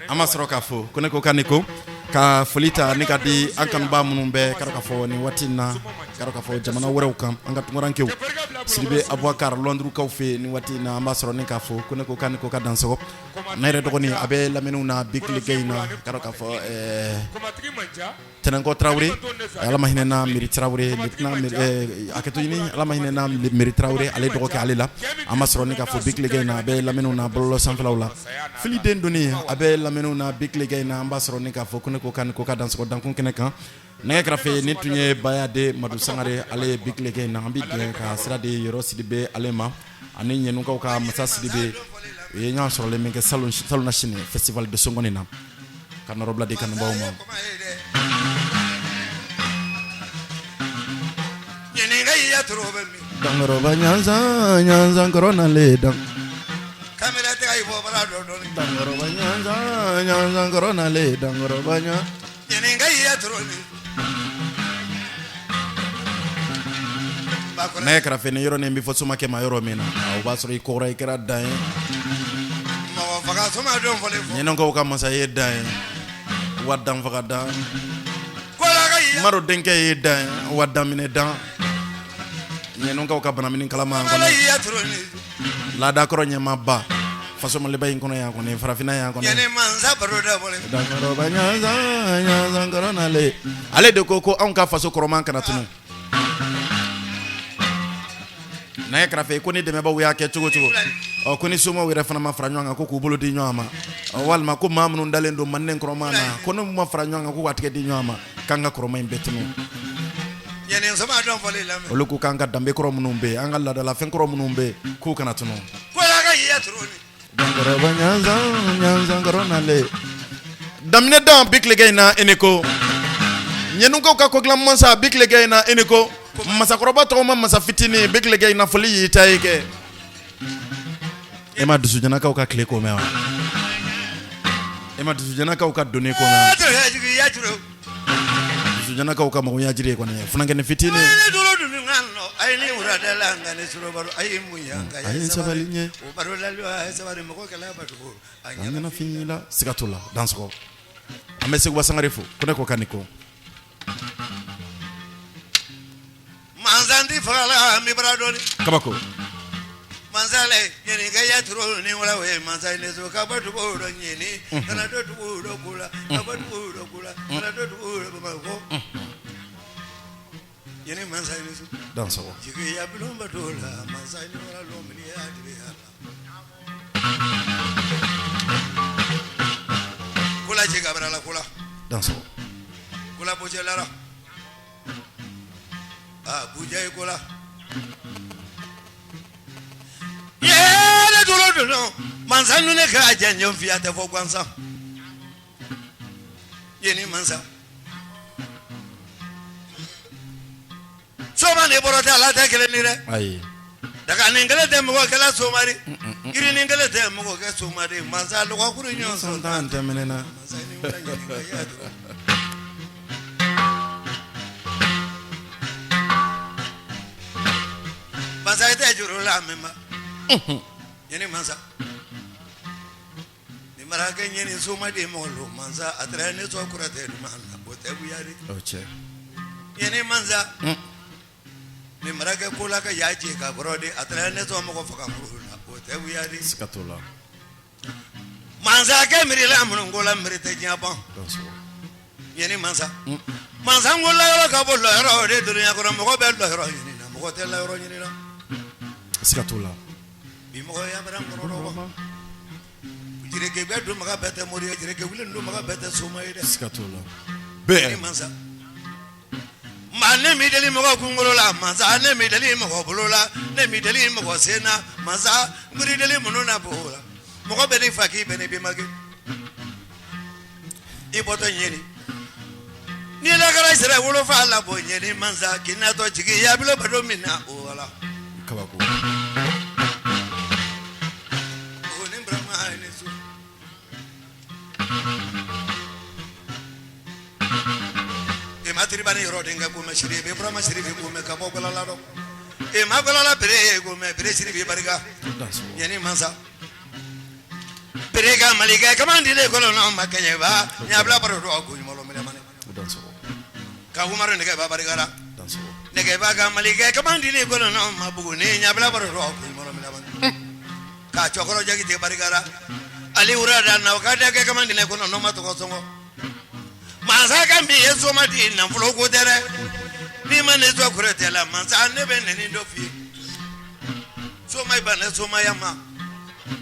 an ma sɔrɔ k'a fɔ kone ko kani ko ka foli ta ni ka di an kanuba minnu bɛ k'a fɔ ni waati na k'a fɔ jamana wɛrɛw kan an ka tunkarankew Sidibe Abubakar Londrukaw fe ni waati na an b'a sɔrɔ ni k'a fɔ kone ko kani ko ka dansɔgɔ ne yɛrɛ dɔgɔnin a bɛ lamɛnniw na bikilege ina k'a fɔ Tɛnɛnkɔ Tarawele ala ma hinɛna Miri Tarawele hakɛto ɲini ala ma hinɛna Miri Tarawele ale dɔgɔkɛ ale la an b'a sɔrɔ ni k'a fɔ bikilege ina a bɛ lamɛnniw na bɔlɔlɔ sanfɛlaw la fili den donni a bɛ lamɛnniw na bikilege ina an b'a sɔrɔ ni k'a fɔ kone ko kani ko ka dansɔgɔ dankun kɛnɛ kan nɛgɛ kɛrɛfɛ ni tun ye Bayade Madu Sangare ale ye bikilege ina an bɛ dɛmɛ ka sira di yɔrɔ Sidibe ale ma ani ɲɛnukaw ka masa Sidibe u ye ɲɔgɔn sɔrɔlen min kɛ salon na sini festival de Songoni na ka nɔrɔ bila di kanubaw ma Dangoroba nyanza corona le dang kamera te ay bo bara do do Dangoroba nyanza corona le dangoroba nya yene ngai ya troni ne kara fe ne yoro ne mbi fo suma ke ma yoro mina o ba sori ko ray kera dan mo faga suma do fole fo ni non ko ka masa ye dan wadam faga dan ko la gai maro denke ye dan wadam ne dan ni non ko ka bana min kalama ko ya troni la da koro nyama ba faso mo le bayin kono ya ko ne farafina ya ko ne yene manza baro da fole dangoroba nyanza corona le ale de ko an ka faso koroman kana tunu na karafe ko ni deme ba wuya ke cogo o ko ni sumo wira fana ma franyo nga ko ku bolo di nyama walma ko mamnu ndalen do mannen kroma na ko no ma franyo nga ko watke di nyama kanga kroma imbetinu yene sama don fole la o luku kanga dambe kroma numbe anga la da la fen kroma numbe ku kana tunu ko la gai ya troni dangoroba nyanza corona le damne dan bikle na eneko nyenu ko ka ko glam mansa bikle na eneko masa koroba to ma masa fitini bikle na foli yita yake ema dusu jana ka ka kle ko mewa ema dusu jana ka ka doni ko mewa ya juro dusu jana ka mo ya jire ko ne funange ne fitini ne dolo du ngano ay ni urada la ngane suro baro ay muyanga ya ay sabalinye o baro la lo ay sabari mo ko kala ba to anya na finila sikatula dansko amese ko basangare fo ko ne ko kaniko manzandi fala mi bradoni kabako manzale yeni ga ya tro ni wala we manzai ne so ka ba du bo do nyeni kana do du do kula ka ba du do kula kana do du do ba ko yeni manzai ne so danso jige ya bilomba dola manzai ne wala lo mi ya dire ya kula jiga brala kula danso kula bo jelara bujay kola yele dolo no mansa nune ka janyo fiate fo kwansa yeni mansa soma ne borota la ta kele ni re ay daga ningale de mo kala somari iri ningale de mo ko somari mansa lo ko kuru nyo so tan temenena mansa ni wala yeni ga ya mansa ite juru la mema yeni mansa ni marake nyeni suma de molo mansa atrene so kurate manna bote buyari oche yeni mansa ni marake kula ka yaji ka brode atrene so mo ko faka murula bote buyari sikatula mansa ke miri la mun ngola miri te nyaba yeni mansa mansa ngola yo ka bollo ro de dunya ko mo ko be lo ro yeni na mo ko te la ro yeni na sikatula bimo ya baram kono jire ke be do maga bete mori jire ke wulen do maga bete sumayde sikatula be mansa mane mi deli mo ko ngolo la mansa ne mi deli mo ko bulola ne mi deli mo ko sena mansa nguri deli mo na bola mo ko be ni faki be ni bi magi iboto nyeni ni la gara sere wolo fa la bo nyeni mansa kinato jigi ya bilo bado mina o wala kabako tribani rodinga kuma shiribe brama shiribe kuma kabo golala do e ma golala bere kuma bere shiribe bariga yani mansa bere ga malika kamandi le golono makanye ba nyabla baro do ko molo mele mane ka umaro ne ga ba barigara ne ga ba ga malika kamandi le golono mabugu ne nyabla baro do ko molo mele mane ka chokoro jagi te barigara ali urada na wakati ke kamandi ne kono no mato ko songo mansa kan bi yeso mati na fulo ko tere ni mane zo kurete la mansa ne be ne ni do fi so mai bana so mai ama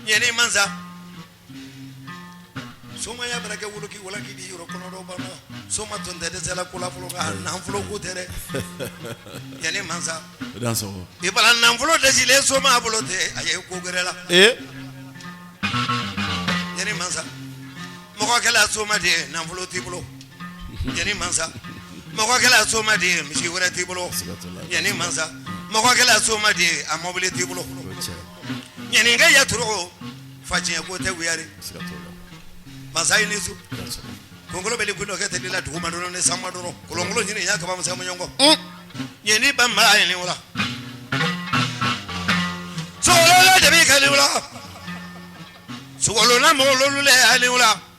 yeni mansa so mai abra ke wulo ki wala ki di ro kono do bana so ma tonde de sela kula fulo ga na fulo ko tere yeni mansa dan so e bala na fulo de sile so ma fulo te aye ko gerela yeni mansa mo ko kala so ma de na fulo ti fulo yani mansa mako kala soma de mishi wara tibulo yani mansa mako kala soma de amobile tibulo yani ga ya turo faje ko te wiyare mansa ini su kongolo beli kuno ke telila du ma dono ne samma dono kolongolo nyini ya kaba masa nyongo yani bamba yani wala solo la de bi kali wala solo na mo lo le ali wala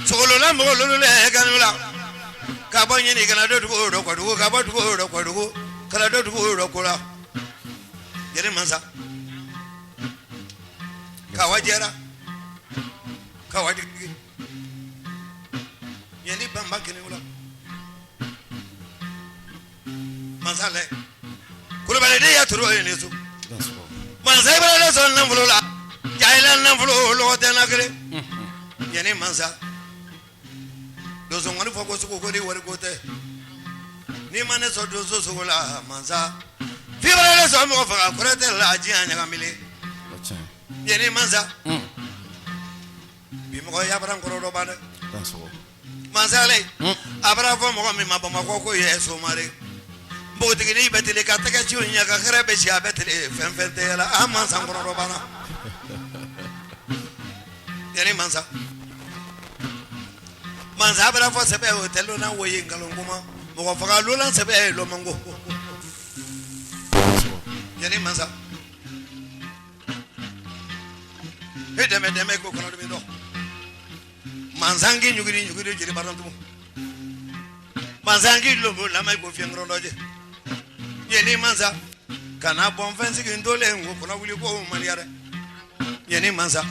solo la mo lo le kanula ka bo nyini kana do do ko do ka bo do ko do kala do do ko la yere mansa ka wajera ka wadi yeni bamba kinula mansa le kula bale de ya turo yeni su mansa bale son nan fulula jailan nan fululo tenakre yeni mansa dozo ngani foko suko ko di wari gote ni mane so dozo suko la mansa fi wala so mo fa ko rete la ji anya kamile yeni mansa bi mo ya bran ko do bana mansa le abra fo mo mi ma ba ma ko ye so mare bo tigini betele ka ta ka ci nya ka khare be ci abetele fen fen te la amansa ko do bana yeni mansa mansa bra fo sebe hotel na woyi ngalonguma mo fa ga lolan sebe lo mango yani mansa deme ko kono do do mansangi nyugiri jiri barantu mansangi lo la mai ko fiengro doje yani mansa kana bon fensi ndole ngo kono wuli ko maniare yani mansa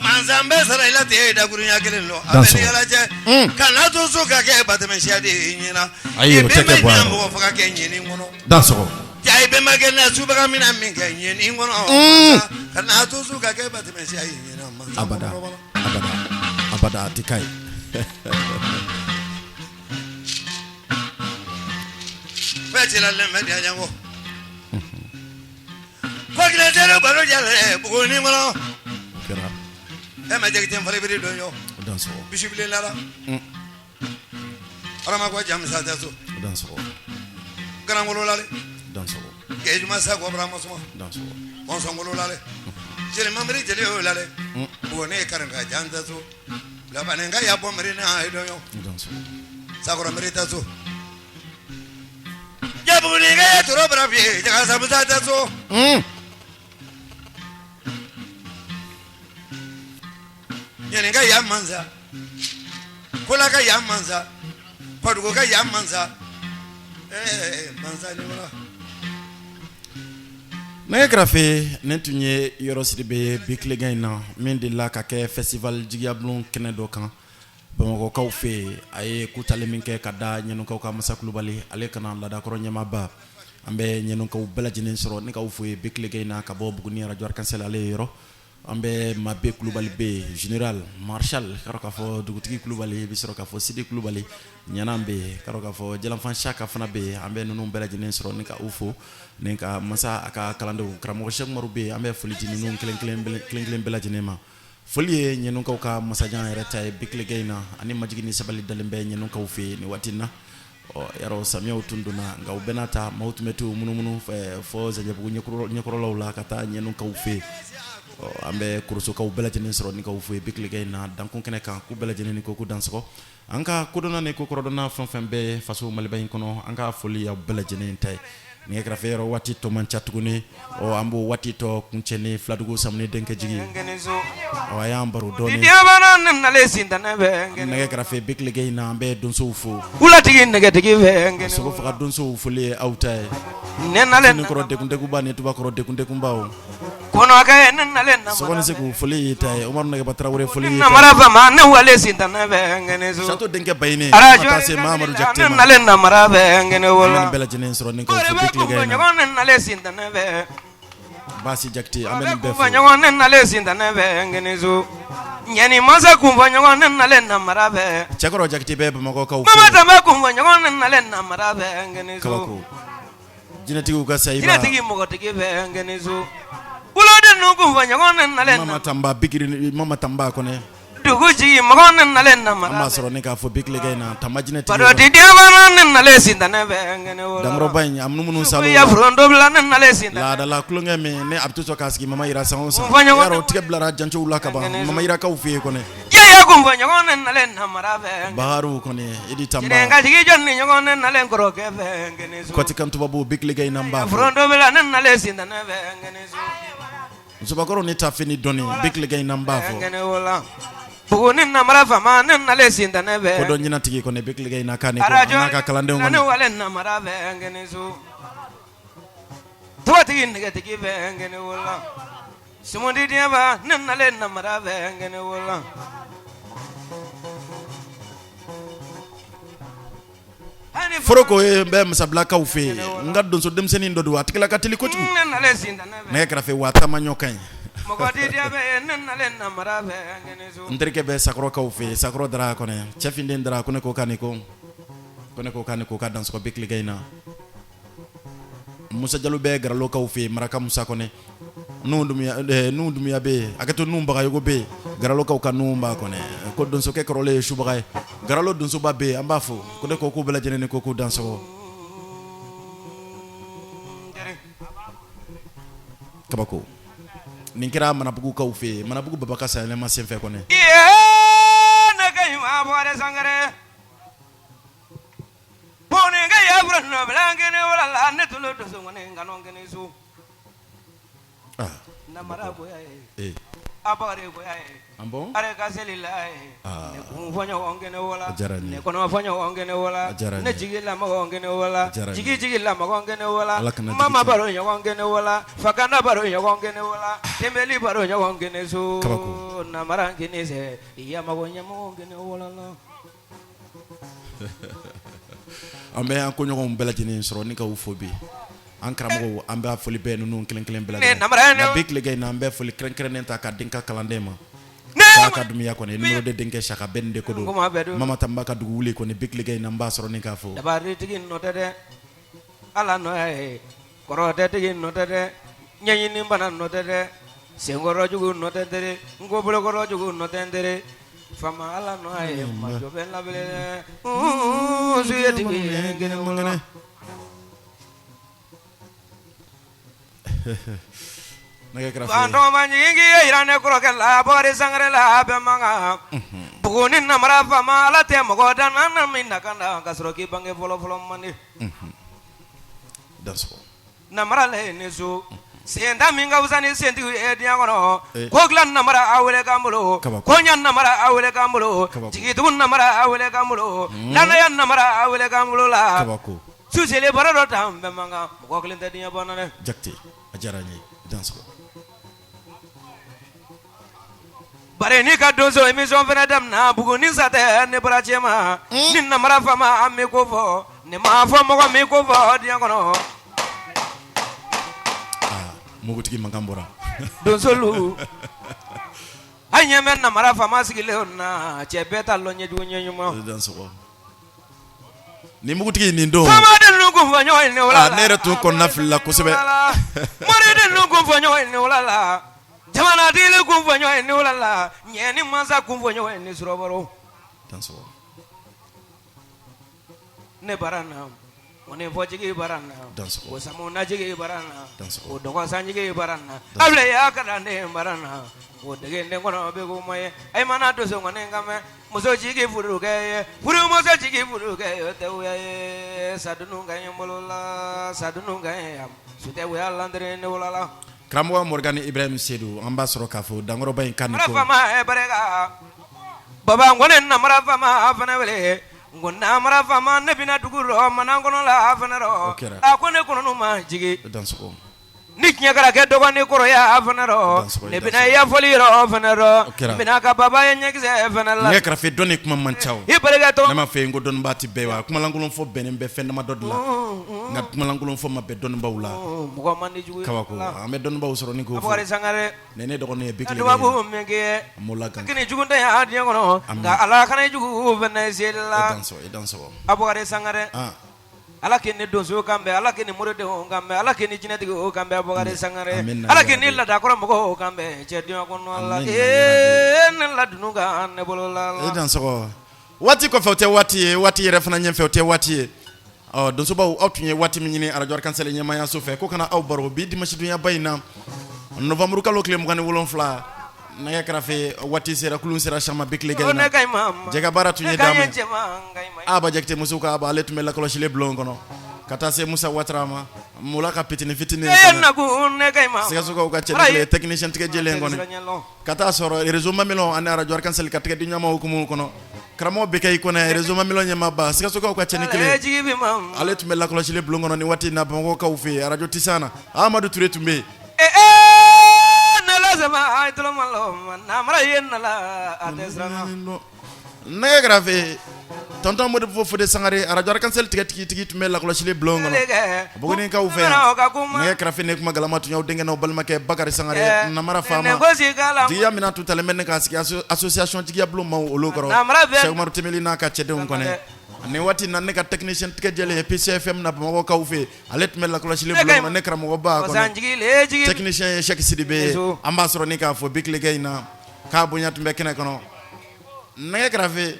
mansa mbesara ila te da gurunya kelen lo abeli ala je kana to so ka ke batame shadi nyina ayo teke bwa mo fa ka nyini ngono danso jai be magena suba mina minga nyini ngono kana to so ka ke batame shadi nyina mansa abada tikai fetila le media jango ko gele jero baro jale bu ni ngono ma jegi tem fare biri do yo danso bisibile lara arama ko jam sa daso danso gran ngolo lale danso geju masa ko brama suma danso on so ngolo lale jere mamri jere o lale woni karanga janda so la banenga ya bomri na do yo danso sakora merita so ya buni ga toro bravi jaga sabuta daso yani ga ya manza kula ga ya manza kwadugo ga ya manza manza ni wala ne grafe ne tunye yoro sidibe bikle gaina min de la ka ke festival jigiablon kenedo kan bamako kaw fe ay kutale min ke kada nyenu kaw ka masaklu bali ale kana la da koro nyama ba ambe nyenu kaw belajinen soro ne kaw fe bikle gaina ka bo buguni radio arkansel ale yoro ambe mabbe klubali be general marshal karoka fo dugutigi klubali bi soro ka fo sidi klubali nyanambe karoka fo jelamfan shaka fana be ambe nunu belajinen soro nika ufo nika masa aka kalando kramo shek marube ambe foliti nunu klen belajinema folie nyenu ka masajan reta bikle gaina ani majigini sabali dalembe nyenu ka ufe ni watina o yaro samia utunduna nga ubenata mautumetu munumunu fo zaje bugu nyekoro lawla kata nyenu ka ufe an bɛ kurusokaw bɛɛ lajɛlen sɔrɔ ni kaw fo ye bikile na dankun kɛnɛ kan k'u bɛɛ lajɛlen ni ko k'u dansɔgɔ an ka kodɔnna ni ko kɔrɔdɔnna fɛn fɛn bɛ faso maliba in kɔnɔ an ka foli y'aw bɛɛ lajɛlen ta ye nɛgɛ kɛrɛfɛ yɔrɔ waati tɔ man ca tuguni an b'o waati tɔ kuncɛni filadugu samuni denkɛ jigi a y'an baro dɔɔni nɛgɛ kɛrɛfɛ bikile in na an bɛ donsow fo wulatigi nɛgɛtigi fɛ sogo faga donsow foli ye aw ta ye ni kɔrɔ dekundekunba ni tubakɔrɔ dekundekunbaw kɔnɔkɛ ne nalen na sɔgɔni se k'u foli y'i ta ye Umaru Nɛgɛba Tarawele foli y'i ta ye namara fama ne wale sintanɛ bɛ ngɛnɛso Sato denkɛ Bayini arajo ka taa se Mahamadu Jakite ne ma nalen namara bɛ ngɛnɛ wolo an bɛ nin bɛɛ lajɛlen sɔrɔ ni kaw fo kɔrɔbɛ bikile kun in na ɲɔgɔn ne nalen sintanɛ bɛ Baasi Jakite an bɛ nin bɛɛ kun fo ɲɔgɔn ne nalen sintanɛ bɛ ngɛnɛso ɲɛni masa kun fɔ ɲɔgɔn ne nalen namara bɛ Cɛkɔrɔ Jakite bɛ Bamakɔkaw fo mama tɛmɛ kun fɔ ɲɔgɔn ne nalen namara bɛ ngɛnɛso kabako jinɛtigiw ka sayiba jinɛtigi mɔgɔtigi bɛ ngɛnɛso woloden nu kun fɔ ɲɔgɔn ne nalen Mama Tamba bikiri Mama Tamba kɔnɛ dugu jigi mɔgɔ ne nalen an namara b'a bɛ sɔrɔ ne k'a fɔ bikile in na Tamba jinɛtigi Parodi diamana ne nalen sintanɛ bɛ ngɛnɛ wolo Dankɔrɔba in a munumunu salo ya furondo bila ne nalen sintanɛ laadala kulonkɛ min ne a bɛ to sɔn k'a sigi Mama Ira san o san N fɔ ɲɔgɔn yarɔ tigɛ bilara jancow la ka ban Mama Irakaw fɛ yen kɔnɛ yaya kun fɔ ɲɔgɔn ne nalen namara bɛ Baharu kɔni Idi Tamba ka jigi jɔn ni ɲɔgɔn ne nalen kɔrɔkɛ fɛ ngɛnɛso Kɔti kan tubabu bikile in na n b'a fɔ furondo bila ne nalen sintanɛ bɛ ngɛnɛso musobakɔrɔ ni ta fini dɔɔni bikile in na n b'a fɔ ngɛnɛ wolo bugu ni namara fama ne nalen sintanɛ bɛ ko dɔ ɲinatigi kɔni bikile in na k'a ni ko arajo n'a ka kalandenw ne kɔni wale namara bɛ ngɛnɛso tɔgɔtigi nɛgɛtigi bɛ ngɛnɛ wolo sumundi diɛba ne nalen namara bɛ ngɛnɛ wolo foroko ye n bɛ masabilakaw fɛ yen n ka donso denmisɛnnin dɔ don a tigila ka teli kojugu ne nalen sintanɛ bɛ nɛgɛ kɛrɛfɛ waa taama ɲɔ ka ɲi mɔgɔ didiya bɛ ne nalen namara bɛ ngɛnɛso n terikɛ bɛ sakɔrɔkaw fɛ yen sakɔrɔ dara kɔnɛ cɛfinden dara ko ne ko k'a ni ko ne ko k'a ni ko ka dansɔgɔ bikile in na Musa Jalo bɛ garalokaw fɛ yen maraka Musa kɔnɛ nu dumuya bɛ yen a kɛ to nu bagayogo bɛ yen garalokaw ka nu b'a kɔnɛ ko donsokɛ kɔrɔlen ye subaga ye garalo donsoba bɛ yen an b'a fɔ ko ne ko k'u bɛɛ lajɛlen ni ko k'u dansɔgɔ kabako nin kɛra Manabugukaw fɛ yen Manabugu baba ka sayɛlɛma senfɛ kɔnɛ ne ka ɲuman bɔra sangare bɔnni ka ya fura nɔbila ngɛnɛ wala la ne tolo doso ŋɔni nkalon ngɛnɛso namara bonya ye a bakari bonya ye an bɔn are ka seli la ye ne kun fɔ ɲɔgɔn ngɛnɛ wala a diyara n ye ne kɔnɔ fɔ ɲɔgɔn ngɛnɛ wala a diyara n ye ne jigi lamɔgɔ ngɛnɛ wala a diyara n ye jigi lamɔgɔ ngɛnɛ wala Ala kana jigi mama tiɲɛ. baro ɲɔgɔn ngɛnɛ wala fakanda baro ɲɔgɔn ngɛnɛ wala tembeli baro ɲɔgɔn ngɛnɛ so Kabako. namara ngɛnɛ sɛ yamɔgɔ ɲɛmɔgɔ ngɛnɛ wala la an bɛ an koɲɔgɔnw bɛɛ lajɛlen sɔrɔ ni k'aw fo bi an karamɔgɔw an bɛ foli bɛɛ ninnu kelen kelen bɛɛ Ne namara ye ne- nka bikile in na an bɛ foli kɛrɛnkɛrɛnnen ta ka den ka kalanden ma Ne- k'a ka dumiya kɔni numéro de denkɛ Saka bɛɛ nin de ko don Nkoma bɛɛ don. Mama Tamba ka dugu wuli kɔni bikile in na n b'a sɔrɔ ni k'a fɔ dabaritigi nɔ tɛ dɛ ala nɔ ye kɔrɔtɛtigi nɔ tɛ dɛ ɲɛɲini bana nɔ tɛ dɛ senkɔrɔjugu nɔ tɛ tere nkobolokɔrɔjugu nɔ tɛ tere fama ala nɔ ye majɔ bɛ labɛn dɛ suyetigi ye kelen wolo nɛgɛ kɛrɛfɛ fantɔma ɲigingi ye yira ne kɔrɔkɛ la bakari sangare la bɛɛ mankan bugu ni namara fama ala tɛ mɔgɔ dan na min na kan da ka sɔrɔ k'i bange fɔlɔfɔlɔ mandi dansɔgɔ namara la ye ne so senta min ka wusa ni sentigi ye diɲɛ kɔnɔ Eh. ko dilan namara a wele k'an bolo Kabako. ko ɲa namara a wele k'an bolo Kabako. jigitugu namara a wele k'an bolo danaya namara a wele k'an bolo la kabako su selen baro dɔ ta n bɛɛ man kan mɔgɔ kelen tɛ diɲɛ bɔnna dɛ Jakite a diyara n ye dansɔgɔ bari ni ka donso émission fɛnɛ daminɛ buguni sa tɛ ne bara cɛ ma ni namara fama an mi ko fɔ ne ma fɔ mɔgɔ min ko fɔ diɲɛ kɔnɔ mugutigi mankan bɔra donsolu an ɲɛ bɛ namara fama sigilen na cɛ bɛɛ ta lɔn ɲɛjugu ɲɛɲuman dansɔgɔ ni mugutigi nin don famaden ninnu kun fɔ ɲɔgɔn ye ne wala la ne yɛrɛ tun kɔnɔna filila kosɛbɛ moriden ninnu kun fɔ ɲɔgɔn ye ne wala la jamanatigi kun fɔ ɲɔgɔn ye ne wala la ɲɛ ni mansa kun fɔ ɲɔgɔn ye ne surɔbaro dansɔgɔ ne bara na Oni fojigi barana. Danso. O samuna jigi barana. Danso. O dogon sanjigi barana. Able ya kadande barana. O dege ne kono be ko moye. Ay mana to so ngone ngame. Muso jigi furuge. Furu muso jigi furuge. Te uya sadunu gaye molola. Sadunu gaye am. Sute uya landre ne wolala. Karamɔgɔ Morgane Ibrahim Seydou an b'a sɔrɔ k'a fɔ dankɔrɔba in kan ko Marafama e barega. Baba ngone na marafama afana wele. Ngona marafama ne bina duguro manangono la afana ro. Akone kono no ma jigi. Danso. Ni kinyagara ke dogo ni koro ya afana ro. Ne bina ya foli ro afana ro. Bina ka baba ya nyekse afana la. Ne krafe doni kuma manchaw. I barega to. Ne ma fe ngo don bati bewa kuma langulon fo benen be fe ma dodla. Nga kuma langulon fo ma be don bawla. Mugo mandi jugu. Kawako ame don baw soro ni ko. Abore sangare. Ne dogo ne bikle. Dubabu menge. Mola kan. Kini jugu nda ya adi ngono. Nga ala kana jugu venezuela. Danso. Abore sangare. Ala kini donso kambe, ala kini murede o kambe, ala kini jineti o kambe abogare sangare, ala kini la dakora mogo o kambe, chedio kono ala ne la dunuga ne bolola. Danso. Wati ko fawte wati refana nyem fawte wati. Donso ba outunye wati minyini ala jor kansele nyema ya sofe ko kana aw baro bi dimashi dunya bayna. Novembre kalo klem ngani wolon fla. Naya krafe wati sera kulun sera shama bikle gayna jega bara tunye dame aba jekte musuka aba letu mela kolo shile blongono kata se Musa Watrama mula ka pitini fitini sega suka uka chele technician tike jele ngone kata soro rezo mamelo ana radio arkansel katike di nyama hukumu kono kramo bekay kona rezo mamelo nyama ba sega suka uka chene kile aletu mela kolo shile blongono ni wati na bango ka ufi radio tisana Amadou Touré tumbe Sama ay tulo malo na mara yenna la atesrana ne grave tonton modou fofo de sangare radio arkansel tigi tumbe la ko chile blongo bogoni ka ufe ne grave ne kuma galamatu nyaw dengue no balma ke bakari sangare na mara fama tigi amina tout ale men ka association tigi ablo ma o lokoro cheikh Omar Temeli na ka cede on kone ne wati nan ne ka technicien tike jele PCFM na bamo ka ufe alet mel la ko chile blongo ne kram go ba ko technicien Cheikh Sidibé ambassadeur ni ka fo big ligay na ka bunyat mbek ne kono ne grave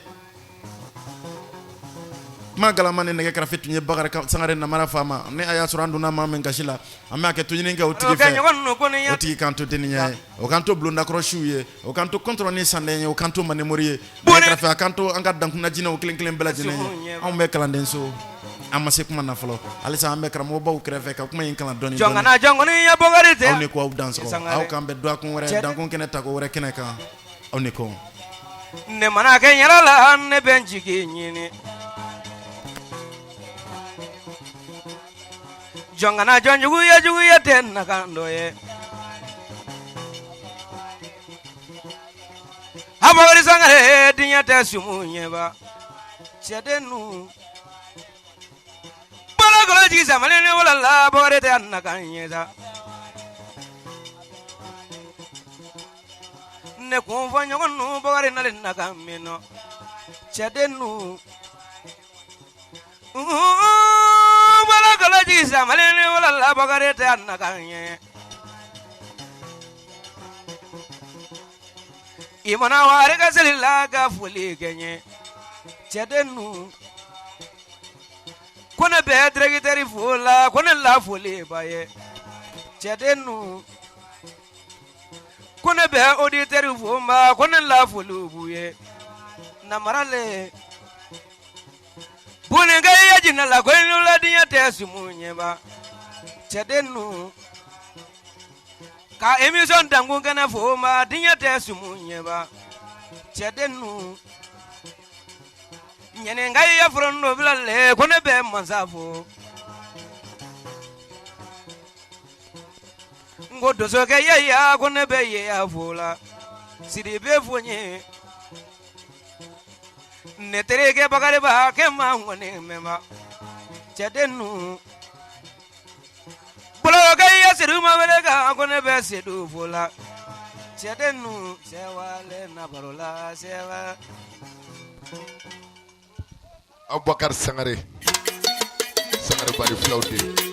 magala mane ne grave tunye bagara sangare na mara fama ne aya surandu na ma men gashila amma ke tunye nga utigi fe otigi kanto deninya o kanto blonda crochet o kanto contrôle ni sande o kanto mane morie ne grave kanto anga danku na jina o klen bela jina on me kala denso amma se kuma na folo alisa ambe kramo baw kreve ka kuma yin kala doni jongana jongoni ya bogarite on ne ko danse ko aw kambe do ko wore dankon kene tako wore kene ka on ne ko ne mana ke nyala ne benjiki nyini jongana jugu ya ten na kando ye habari sangare dinya tesumu nyeba chedenu bala golo ji samale ne wala la bore te annakanyeza ne kunfa nyogonu bore na le nakamino chedenu bala golo ji samale ne wala la bore te annakanye imana ware ga selila ga fuli genye chedenu kone be dregiteri fula kone la fuli baye chedenu kone be auditeri fuma kone la fulu buye namarale bune ga yajina la koinu la dinya tesumunye ba chedenu ka emission dangu kana fuma dinya tesumunye ba chedenu nyene ngai ya frondo bilale kone be mansafo ngodo soke ya kone be ya fola sidi be fonye netereke bagare ba ke mangone mema chedenu bolo gai ya siru ma belega kone be sedu fola chedenu sewale na barola sewa Abubakar Sangare Bari Flaude